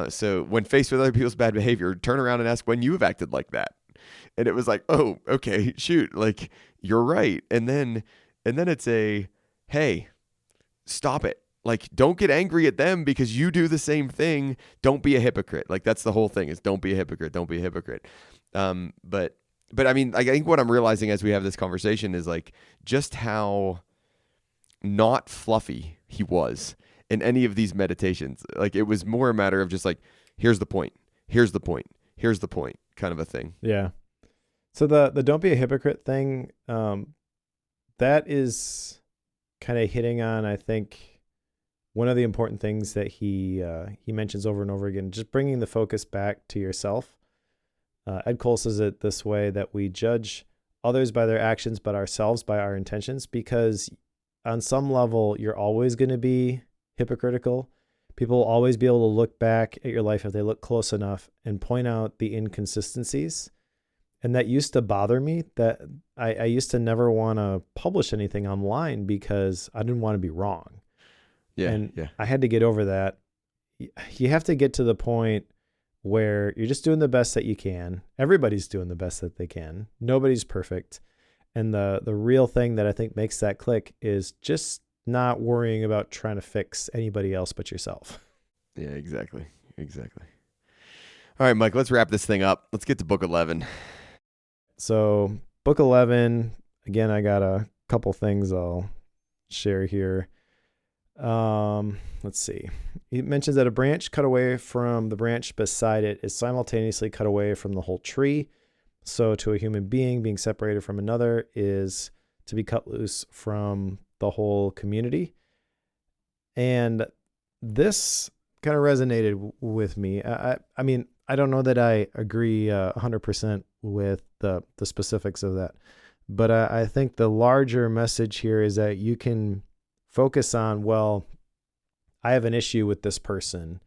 So when faced with other people's bad behavior, turn around and ask when you've acted like that. And it was like, oh, okay, shoot, like you're right. And then it's hey, stop it. Like, don't get angry at them because you do the same thing. Don't be a hypocrite. Like, that's the whole thing, is don't be a hypocrite. Don't be a hypocrite. But I mean, I think what I'm realizing as we have this conversation is like just how not fluffy he was in any of these meditations. Like, it was more a matter of just like, here's the point, here's the point, here's the point, kind of a thing. Yeah. So the don't be a hypocrite thing, that is kind of hitting on, I think, one of the important things that he mentions over and over again, just bringing the focus back to yourself. Ed Cole says it this way, that we judge others by their actions, but ourselves by our intentions, because on some level, you're always going to be hypocritical. People will always be able to look back at your life if they look close enough and point out the inconsistencies. And that used to bother me, that I used to never want to publish anything online because I didn't want to be wrong. Yeah. And I had to get over that. You have to get to the point where you're just doing the best that you can. Everybody's doing the best that they can. Nobody's perfect. And the real thing that I think makes that click is just not worrying about trying to fix anybody else but yourself. Yeah, exactly. Exactly. All right, Mike, let's wrap this thing up. Let's get to book 11. So book 11, again, I got a couple things I'll share here. Let's see. He mentions that a branch cut away from the branch beside it is simultaneously cut away from the whole tree. So to a human being separated from another is to be cut loose from the whole community. And this kind of resonated with me. I mean, I don't know that I agree 100% with the specifics of that, but I think the larger message here is that you can focus on, well, I have an issue with this person,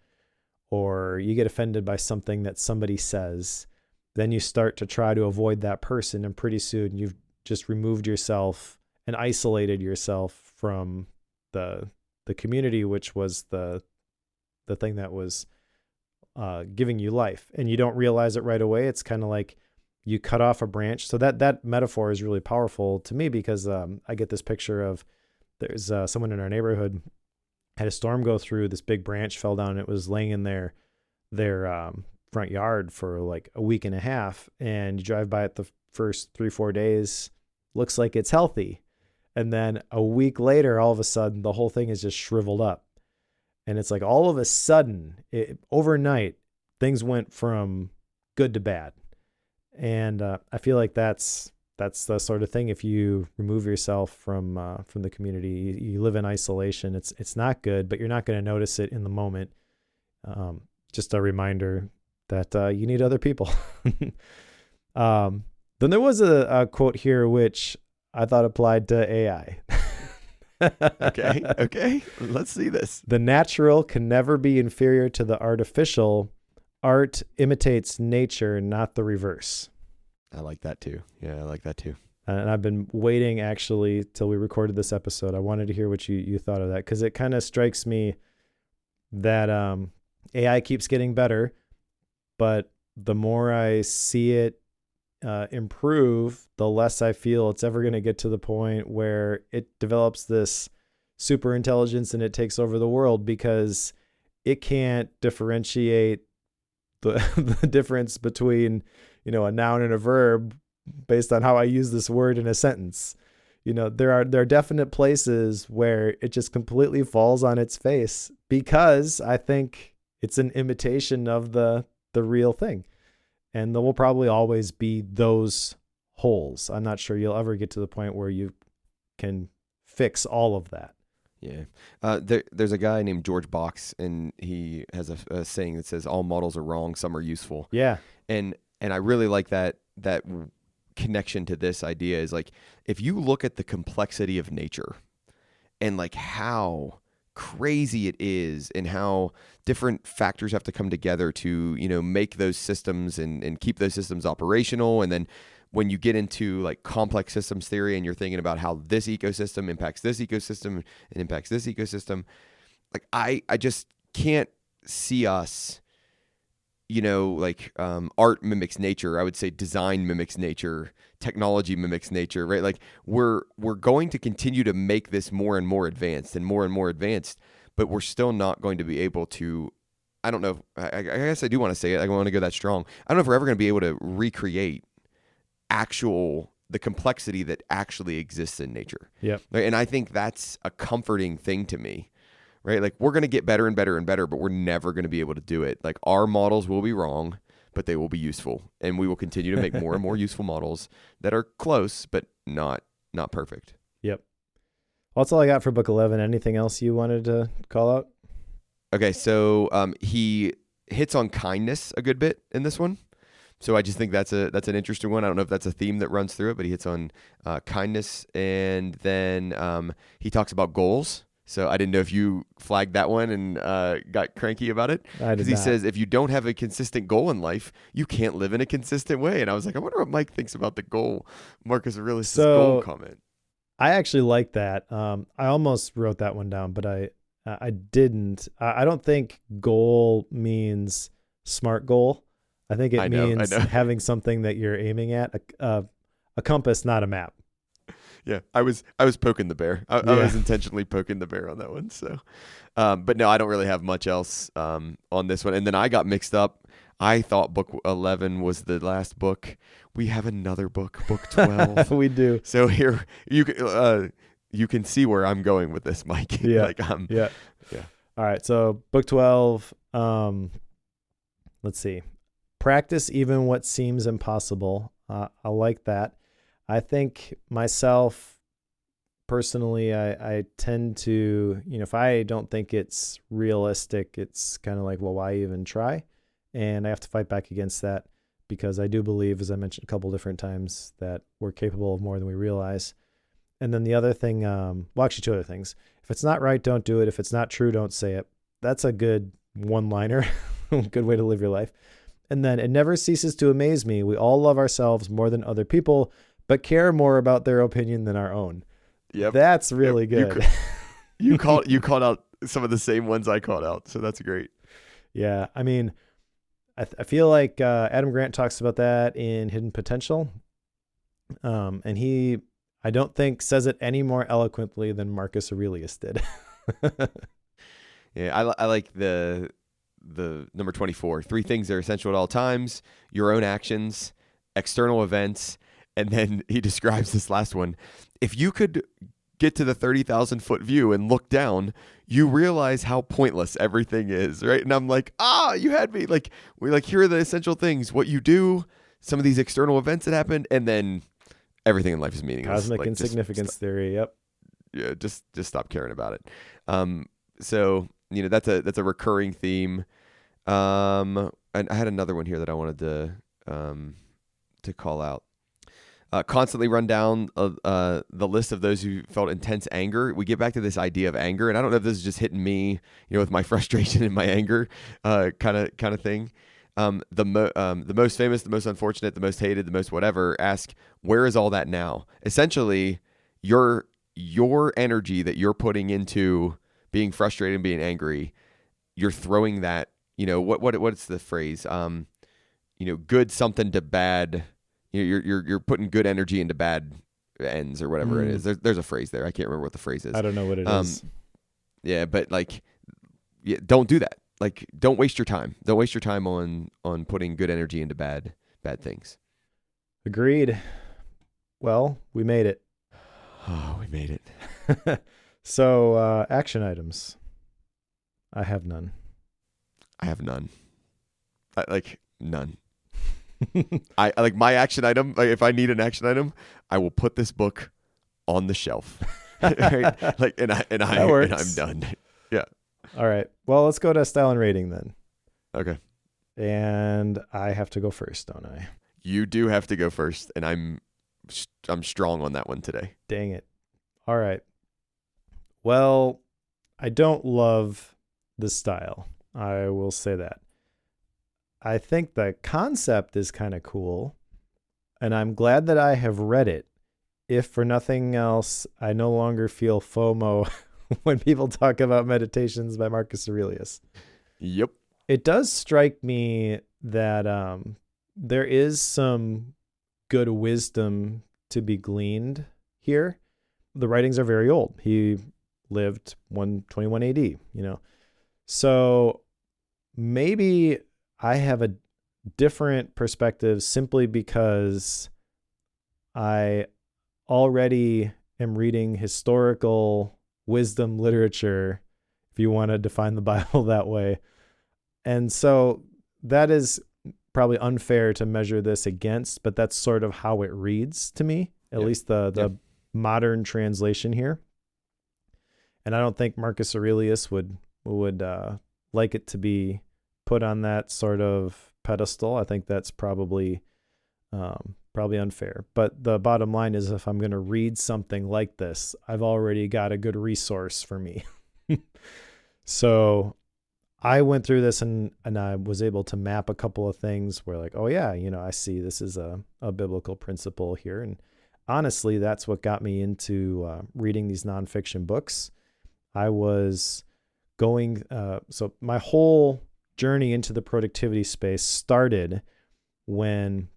or you get offended by something that somebody says. Then you start to try to avoid that person, and pretty soon you've just removed yourself and isolated yourself from the community, which was the thing that was giving you life. And you don't realize it right away. It's kind of like you cut off a branch. So that metaphor is really powerful to me, because I get this picture of, there's someone in our neighborhood had a storm go through. This big branch fell down. And it was laying in their front yard for like a week and a half. And you drive by it the first 3-4 days, looks like it's healthy. And then a week later, all of a sudden, the whole thing is just shriveled up. And it's like all of a sudden, overnight, things went from good to bad. And I feel like that's the sort of thing. If you remove yourself from the community, you live in isolation. It's not good, but you're not going to notice it in the moment. Just a reminder that you need other people. Then there was a quote here which I thought applied to AI. Okay. Let's see this. The natural can never be inferior to the artificial. Art imitates nature, not the reverse. I like that too. Yeah, I like that too. And I've been waiting actually till we recorded this episode. I wanted to hear what you thought of that, because it kind of strikes me that AI keeps getting better, but the more I see it improve, the less I feel it's ever going to get to the point where it develops this super intelligence and it takes over the world, because it can't differentiate the difference between, a noun and a verb based on how I use this word in a sentence. There are definite places where it just completely falls on its face, because I think it's an imitation of the real thing. And there will probably always be those holes. I'm not sure you'll ever get to the point where you can fix all of that. Yeah. There's a guy named George Box, and he has a saying that says, all models are wrong, some are useful. Yeah. And I really like that connection to this idea is like, if you look at the complexity of nature and like how crazy it is and how different factors have to come together to, make those systems and keep those systems operational. And then when you get into like complex systems theory and you're thinking about how this ecosystem impacts this ecosystem and impacts this ecosystem, like I just can't see us, art mimics nature. I would say design mimics nature, technology mimics nature, right? Like we're going to continue to make this more and more advanced, but we're still not going to be able to, I don't know, I guess I do want to say it, I want to go that strong. I don't know if we're ever going to be able to recreate the complexity that actually exists in nature. Yeah. Right? And I think that's a comforting thing to me. Right? Like we're going to get better and better and better, but we're never going to be able to do it. Like our models will be wrong, but they will be useful. And we will continue to make more and more useful models that are close, but not perfect. Yep. Well, that's all I got for book 11. Anything else you wanted to call out? Okay. So he hits on kindness a good bit in this one. So I just think that's an interesting one. I don't know if that's a theme that runs through it, but he hits on kindness. And then he talks about goals. So I didn't know if you flagged that one and got cranky about it. Because he says, if you don't have a consistent goal in life, you can't live in a consistent way. And I was like, I wonder what Mike thinks about the goal, Marcus Aurelius' goal comment. I actually like that. I almost wrote that one down, but I didn't. I don't think goal means smart goal. I think it means having something that you're aiming at, a compass, not a map. Yeah, I was poking the bear. I was intentionally poking the bear on that one. So, but no, I don't really have much else on this one. And then I got mixed up. I thought book 11 was the last book. We have another book, book 12. We do. So here you can see where I'm going with this, Mike. Yeah. Yeah. All right. So book 12. Let's see. Practice even what seems impossible. I like that. I think myself personally, I tend to, if I don't think it's realistic, it's kind of like, well, why even try? And I have to fight back against that because I do believe, as I mentioned a couple different times, that we're capable of more than we realize. And then the other thing, well, actually two other things. If it's not right, don't do it. If it's not true, don't say it. That's a good one-liner, good way to live your life. And then it never ceases to amaze me. We all love ourselves more than other people, but care more about their opinion than our own. Yep. That's really good. You called out some of the same ones I called out. So that's great. Yeah. I mean, I feel like Adam Grant talks about that in Hidden Potential. And he, I don't think, says it any more eloquently than Marcus Aurelius did. Yeah, I like the number 24. 3 things that are essential at all times: your own actions, external events, and then he describes this last one. If you could get to the 30,000 foot view and look down, you realize how pointless everything is, right? And I'm like, you had me. Like, here are the essential things: what you do, some of these external events that happen, and then everything in life is meaningless. Cosmic insignificance theory. Yep. Yeah, just stop caring about it. So that's a recurring theme. And I had another one here that I wanted to call out. Constantly run down the list of those who felt intense anger. We get back to this idea of anger, and I don't know if this is just hitting me, with my frustration and my anger, kind of thing. The most famous, the most unfortunate, the most hated, the most whatever. Ask, where is all that now? Essentially, your energy that you're putting into being frustrated and being angry, you're throwing that. What's the phrase? Good something to bad. You're putting good energy into bad ends or whatever it is. There's a phrase there. I can't remember what the phrase is. I don't know what it is. Yeah, but don't do that. Don't waste your time. Don't waste your time on putting good energy into bad things. Agreed. Well, we made it. Oh, we made it. So, action items. I have none. I have none. None. I like my action item. If I need an action item, I will put this book on the shelf. Right? And I'm done. Yeah. All right. Well, let's go to style and rating then. Okay. And I have to go first, don't I? You do have to go first, and I'm strong on that one today. Dang it. All right. Well, I don't love the style. I will say that. I think the concept is kind of cool, and I'm glad that I have read it. If for nothing else, I no longer feel FOMO when people talk about Meditations by Marcus Aurelius. Yep. It does strike me that there is some good wisdom to be gleaned here. The writings are very old. He lived 121 AD, So maybe I have a different perspective simply because I already am reading historical wisdom literature, if you want to define the Bible that way. And so that is probably unfair to measure this against, but that's sort of how it reads to me, at least the modern translation here. And I don't think Marcus Aurelius would like it to be put on that sort of pedestal. I think that's probably unfair. But the bottom line is, if I'm going to read something like this, I've already got a good resource for me. So I went through this and I was able to map a couple of things where I see this is a biblical principle here. And honestly, that's what got me into reading these nonfiction books. I was going, so my whole journey into the productivity space started when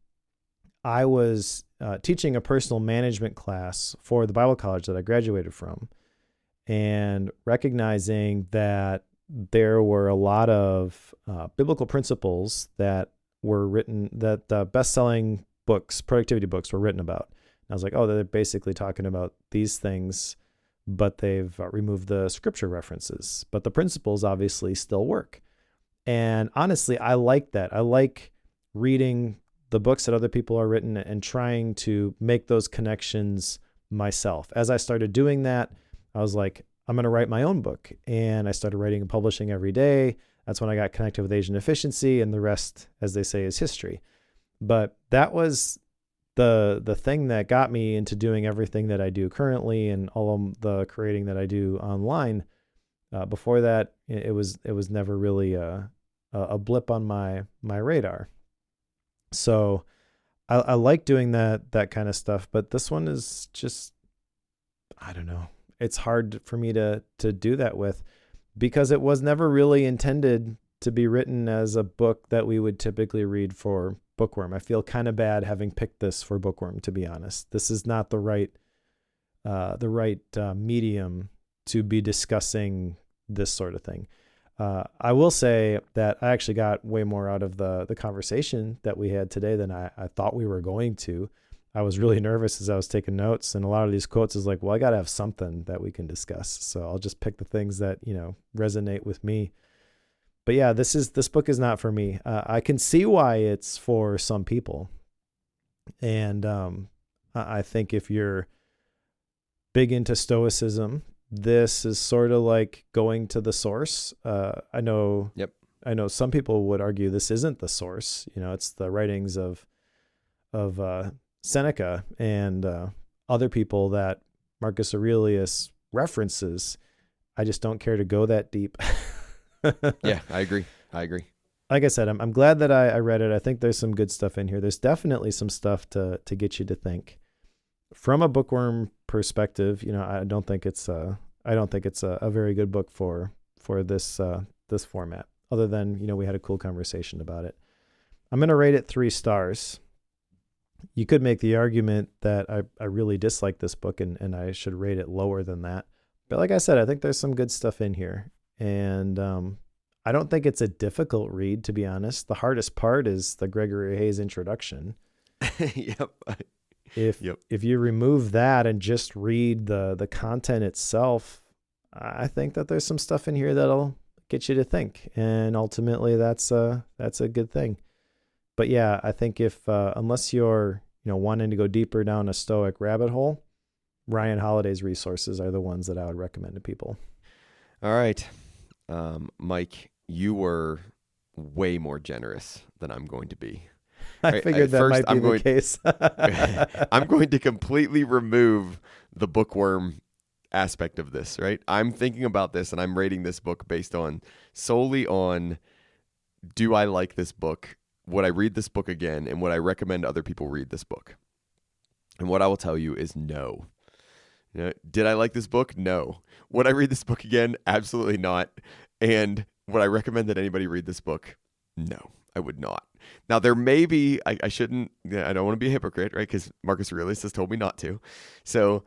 I was teaching a personal management class for the Bible college that I graduated from, and recognizing that there were a lot of biblical principles that were written, that best-selling books, productivity books, were written about. And I was like, oh, they're basically talking about these things, but they've removed the scripture references. But the principles obviously still work. And honestly, I like that. I like reading the books that other people are written and trying to make those connections myself. As I started doing that, I was like, I'm going to write my own book. And I started writing and publishing every day. That's when I got connected with Asian Efficiency, and the rest, as they say, is history. But that was the thing that got me into doing everything that I do currently and all of the creating that I do online. Before that, it was never really a blip on my radar. So I like doing that kind of stuff, but this one is just, I don't know. It's hard for me to do that with, because it was never really intended to be written as a book that we would typically read for Bookworm. I feel kind of bad having picked this for Bookworm, to be honest. This is not the right medium to be discussing this sort of thing. I will say that I actually got way more out of the conversation that we had today than I thought we were going to. I was really nervous as I was taking notes, and a lot of these quotes is like, well, I got to have something that we can discuss. So I'll just pick the things that, resonate with me. But yeah, this book is not for me. I can see why it's for some people. And I think if you're big into Stoicism, this is sort of like going to the source. I know some people would argue this isn't the source. It's the writings of Seneca and other people that Marcus Aurelius references. I just don't care to go that deep. Yeah, I agree. Like I said, I'm glad that I read it. I think there's some good stuff in here. There's definitely some stuff to get you to think. From a Bookworm perspective, I don't think it's a very good book for this format. Other than we had a cool conversation about it. I'm gonna rate it 3 stars. You could make the argument that I really dislike this book and I should rate it lower than that. But like I said, I think there's some good stuff in here. And I don't think it's a difficult read, to be honest. The hardest part is the Gregory Hayes introduction. Yep. If you remove that and just read the content itself, I think that there's some stuff in here that'll get you to think. And ultimately, that's a good thing. But yeah, I think if unless you're wanting to go deeper down a Stoic rabbit hole, Ryan Holiday's resources are the ones that I would recommend to people. All right. Mike, you were way more generous than I'm going to be. I figured that might be the case. I'm going to completely remove the Bookworm aspect of this, right? I'm thinking about this and I'm rating this book based solely on, do I like this book? Would I read this book again? And would I recommend other people read this book? And what I will tell you is no. Did I like this book? No. Would I read this book again? Absolutely not. And would I recommend that anybody read this book? No, I would not. Now, there may be, I don't want to be a hypocrite, right? Because Marcus Aurelius has told me not to. So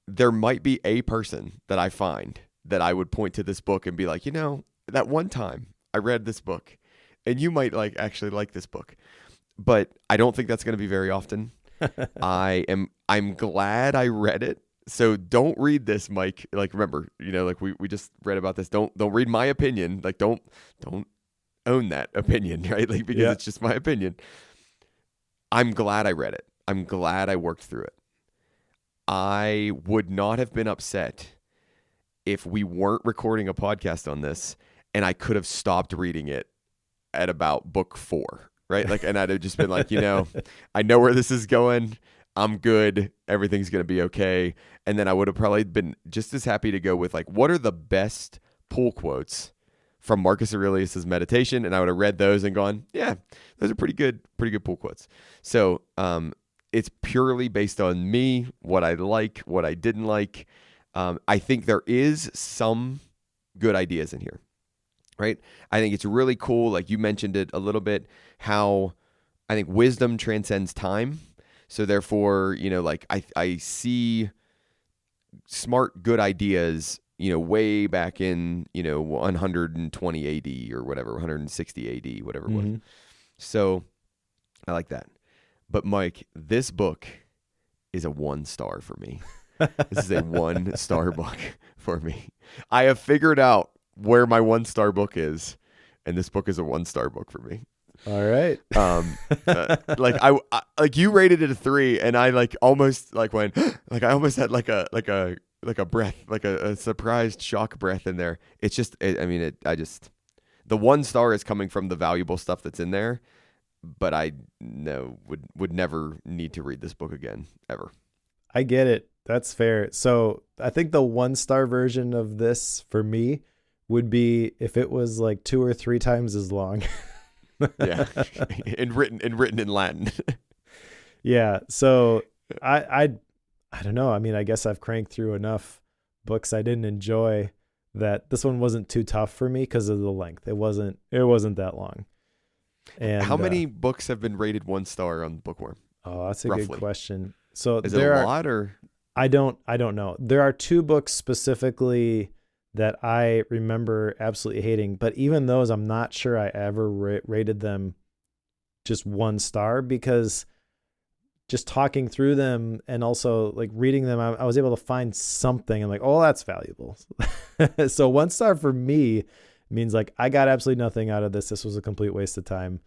there might be a person that I find that I would point to this book and be like, that one time I read this book and you might actually like this book. But I don't think that's going to be very often. I'm glad I read it. So don't read this, Mike. Remember, we just read about this. Don't read my opinion. Don't own that opinion, right? Because it's just my opinion. I'm glad I read it. I'm glad I worked through it. I would not have been upset if we weren't recording a podcast on this and I could have stopped reading it at about book 4, right? And I'd have just been like, I know where this is going. I'm good. Everything's going to be okay. And then I would have probably been just as happy to go with what are the best pull quotes from Marcus Aurelius's meditation? And I would have read those and gone, yeah, those are pretty good pull quotes. So it's purely based on me, what I like, what I didn't like. I think there is some good ideas in here, right? I think it's really cool. You mentioned it a little bit, how I think wisdom transcends time. So therefore, like I see smart, good ideas, way back in, 120 AD or whatever, 160 AD, whatever it was. Mm-hmm. So I like that. But Mike, this book is a 1-star for me. This is a 1-star book for me. I have figured out where my 1-star book is, and this book is a 1-star book for me. All right. Like I like you rated it a 3, and I like almost like went like I almost had like a breath, like a surprised shock breath in there. It's just the 1-star is coming from the valuable stuff that's in there, but I would never need to read this book again ever. I get it. That's fair. So I think the 1-star version of this for me would be if it was like 2 or 3 times as long. Yeah, and written in Latin. Yeah. So I don't know. I mean, I guess I've cranked through enough books I didn't enjoy that this one wasn't too tough for me because of the length. It wasn't that long. And how many books have been rated 1-star on Bookworm? Oh, that's a roughly good question. So is it a lot or? I don't know. There are 2 books specifically that I remember absolutely hating, but even those, I'm not sure I ever rated them just 1 star, because just talking through them and also like reading them, I was able to find something and like, oh, that's valuable. So 1 star for me means like I got absolutely nothing out of this. This was a complete waste of time.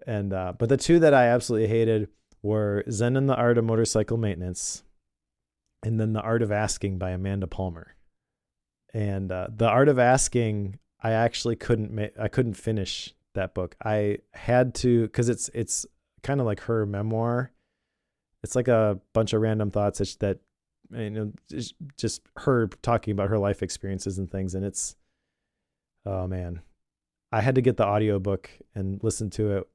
And but the 2 that I absolutely hated were Zen and the Art of Motorcycle Maintenance, and then The Art of Asking by Amanda Palmer. And The Art of Asking, I actually couldn't finish that book. I had to, because it's kind of like her memoir. It's like a bunch of random thoughts that just her talking about her life experiences and things. And it's, oh man, I had to get the audiobook and listen to it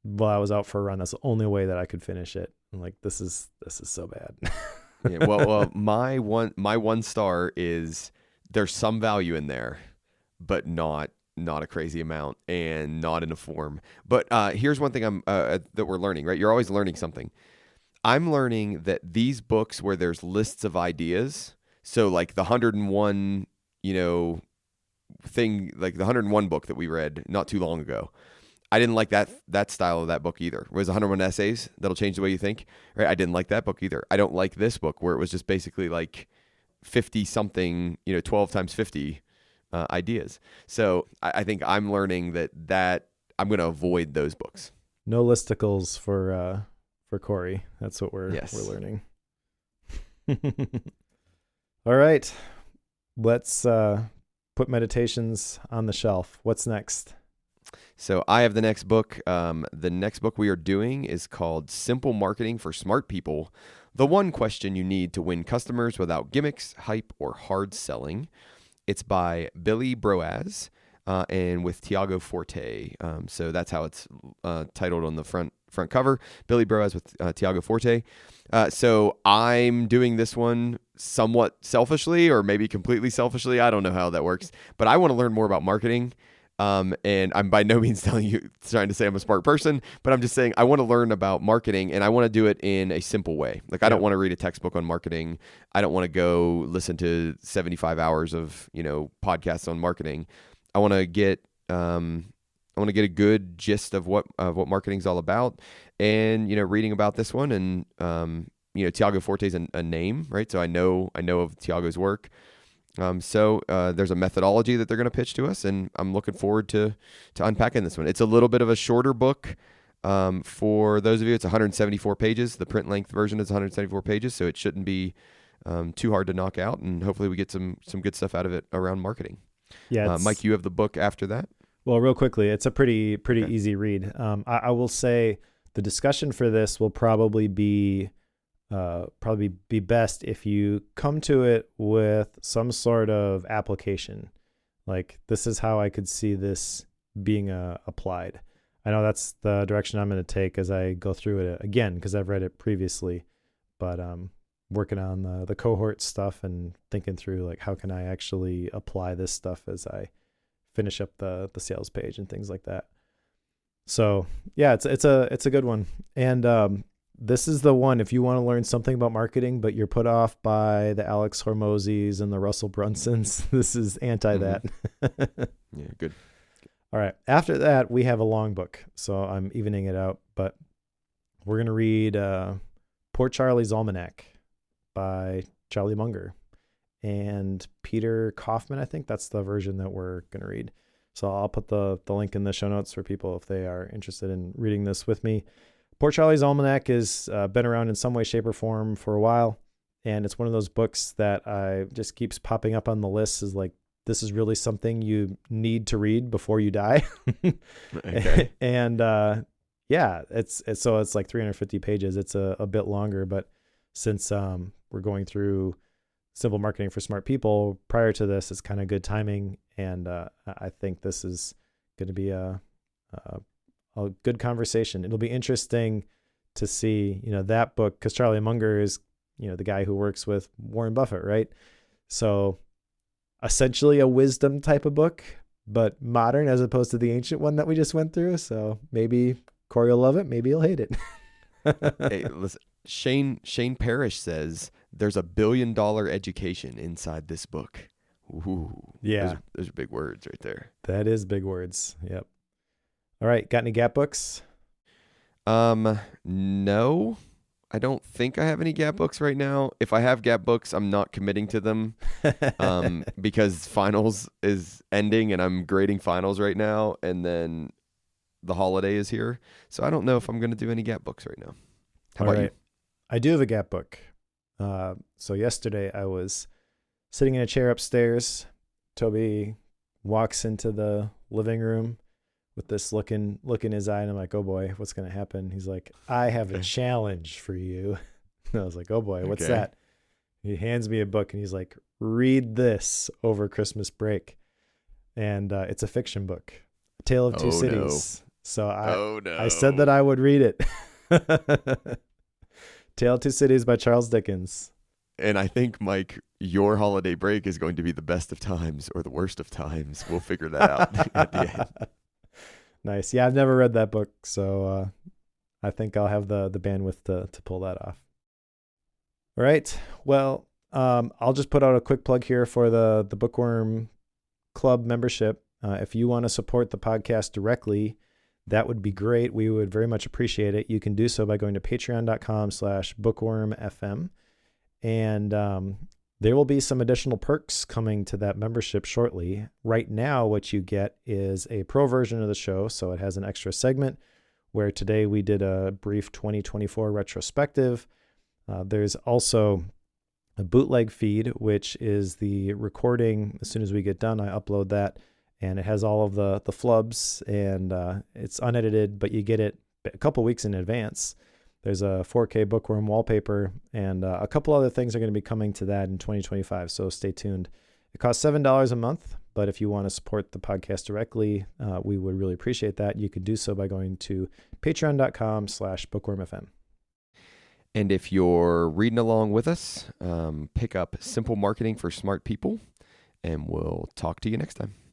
while I was out for a run. That's the only way that I could finish it. I'm like, this is so bad. Yeah, well, my 1 star is, there's some value in there, but not a crazy amount and not in a form. But here's one thing that we're learning, right? You're always learning something. I'm learning that these books where there's lists of ideas, so like the 101, thing, like the 101 book that we read not too long ago, I didn't like that style of that book either. It was 101 essays that'll change the way you think, right? I didn't like that book either. I don't like this book where it was just basically like 50 something, 12 times 50 ideas. So I think I'm learning that I'm going to avoid those books. No listicles for Cory. That's what we're learning. All right. Let's put meditations on the shelf. What's next? So I have the next book. The next book we are doing is called Simple Marketing for Smart People: The One Question You Need to Win Customers Without Gimmicks, Hype, or Hard Selling. It's by Billy Broaz and with Tiago Forte. So that's how it's titled on the front cover. Billy Broaz with Tiago Forte. So I'm doing this one somewhat selfishly, or maybe completely selfishly. I don't know how that works, but I want to learn more about marketing. And I'm by no means trying to say I'm a smart person, but I'm just saying I want to learn about marketing, and I want to do it in a simple way. Like, I don't want to read a textbook on marketing. I don't want to go listen to 75 hours of, podcasts on marketing. I want to get a good gist of what marketing is all about, and, reading about this one, and, Tiago Forte is a name, right? So I know of Tiago's work. So there's a methodology that they're going to pitch to us, and I'm looking forward to unpacking this one. It's a little bit of a shorter book. For those of you, it's 174 pages. The print length version is 174 pages, so it shouldn't be too hard to knock out, and hopefully we get some good stuff out of it around marketing. Yeah, Mike, you have the book after that? Well, real quickly, it's a pretty easy read. I will say the discussion for this will probably be best if you come to it with some sort of application. Like, this is how I could see this being applied. I know that's the direction I'm going to take as I go through it again, because I've read it previously, but working on the cohort stuff and thinking through, like, how can I actually apply this stuff as I finish up the sales page and things like that. So yeah, it's a good one. And this is the one if you want to learn something about marketing, but you're put off by the Alex Hormozis and the Russell Brunsons. This is anti that. Yeah, good. All right. After that, we have a long book, so I'm evening it out. But we're going to read Poor Charlie's Almanac by Charlie Munger and Peter Kaufman. I think that's the version that we're going to read. So I'll put the link in the show notes for people if they are interested in reading this with me. Poor Charlie's Almanac has been around in some way, shape, or form for a while. And it's one of those books that I just keeps popping up on the list as like, this is really something you need to read before you die. Okay. And yeah, it's like 350 pages. It's a bit longer, but since we're going through Simple Marketing for Smart People prior to this, it's kind of good timing. And I think this is going to be a good conversation. It'll be interesting to see, that book, because Charlie Munger is, the guy who works with Warren Buffett, right? So essentially a wisdom type of book, but modern as opposed to the ancient one that we just went through. So maybe Cory will love it. Maybe he'll hate it. Hey, listen, Shane Parrish says there's $1 billion education inside this book. Ooh, Yeah. Those are big words right there. That is big words. Yep. All right. Got any Gap books? No, I don't think I have any Gap books right now. If I have Gap books, I'm not committing to them, because finals is ending and I'm grading finals right now. And then the holiday is here. So I don't know if I'm going to do any Gap books right now. How about you? I do have a Gap book. So yesterday I was sitting in a chair upstairs. Toby walks into the living room with this look in his eye, and I'm like, oh boy, what's going to happen? He's like, I have a challenge for you. And I was like, oh boy, what's that? He hands me a book and he's like, read this over Christmas break. And it's a fiction book, A Tale of Two Cities. No. So I said that I would read it. Tale of Two Cities by Charles Dickens. And I think, Mike, your holiday break is going to be the best of times or the worst of times. We'll figure that out at the end. Nice. Yeah, I've never read that book, so I think I'll have the bandwidth to pull that off. All right. Well, I'll just put out a quick plug here for the Bookworm Club membership. If you want to support the podcast directly, that would be great. We would very much appreciate it. You can do so by going to patreon.com/bookwormfm. And there will be some additional perks coming to that membership shortly. Right now, what you get is a pro version of the show. So it has an extra segment where today we did a brief 2024 retrospective. There's also a bootleg feed, which is the recording. As soon as we get done, I upload that. And it has all of the flubs, and it's unedited, but you get it a couple weeks in advance. There's a 4K Bookworm wallpaper, and a couple other things are going to be coming to that in 2025, so stay tuned. It costs $7 a month, but if you want to support the podcast directly, we would really appreciate that. You could do so by going to patreon.com/bookwormfm. And if you're reading along with us, pick up Simple Marketing for Smart People, and we'll talk to you next time.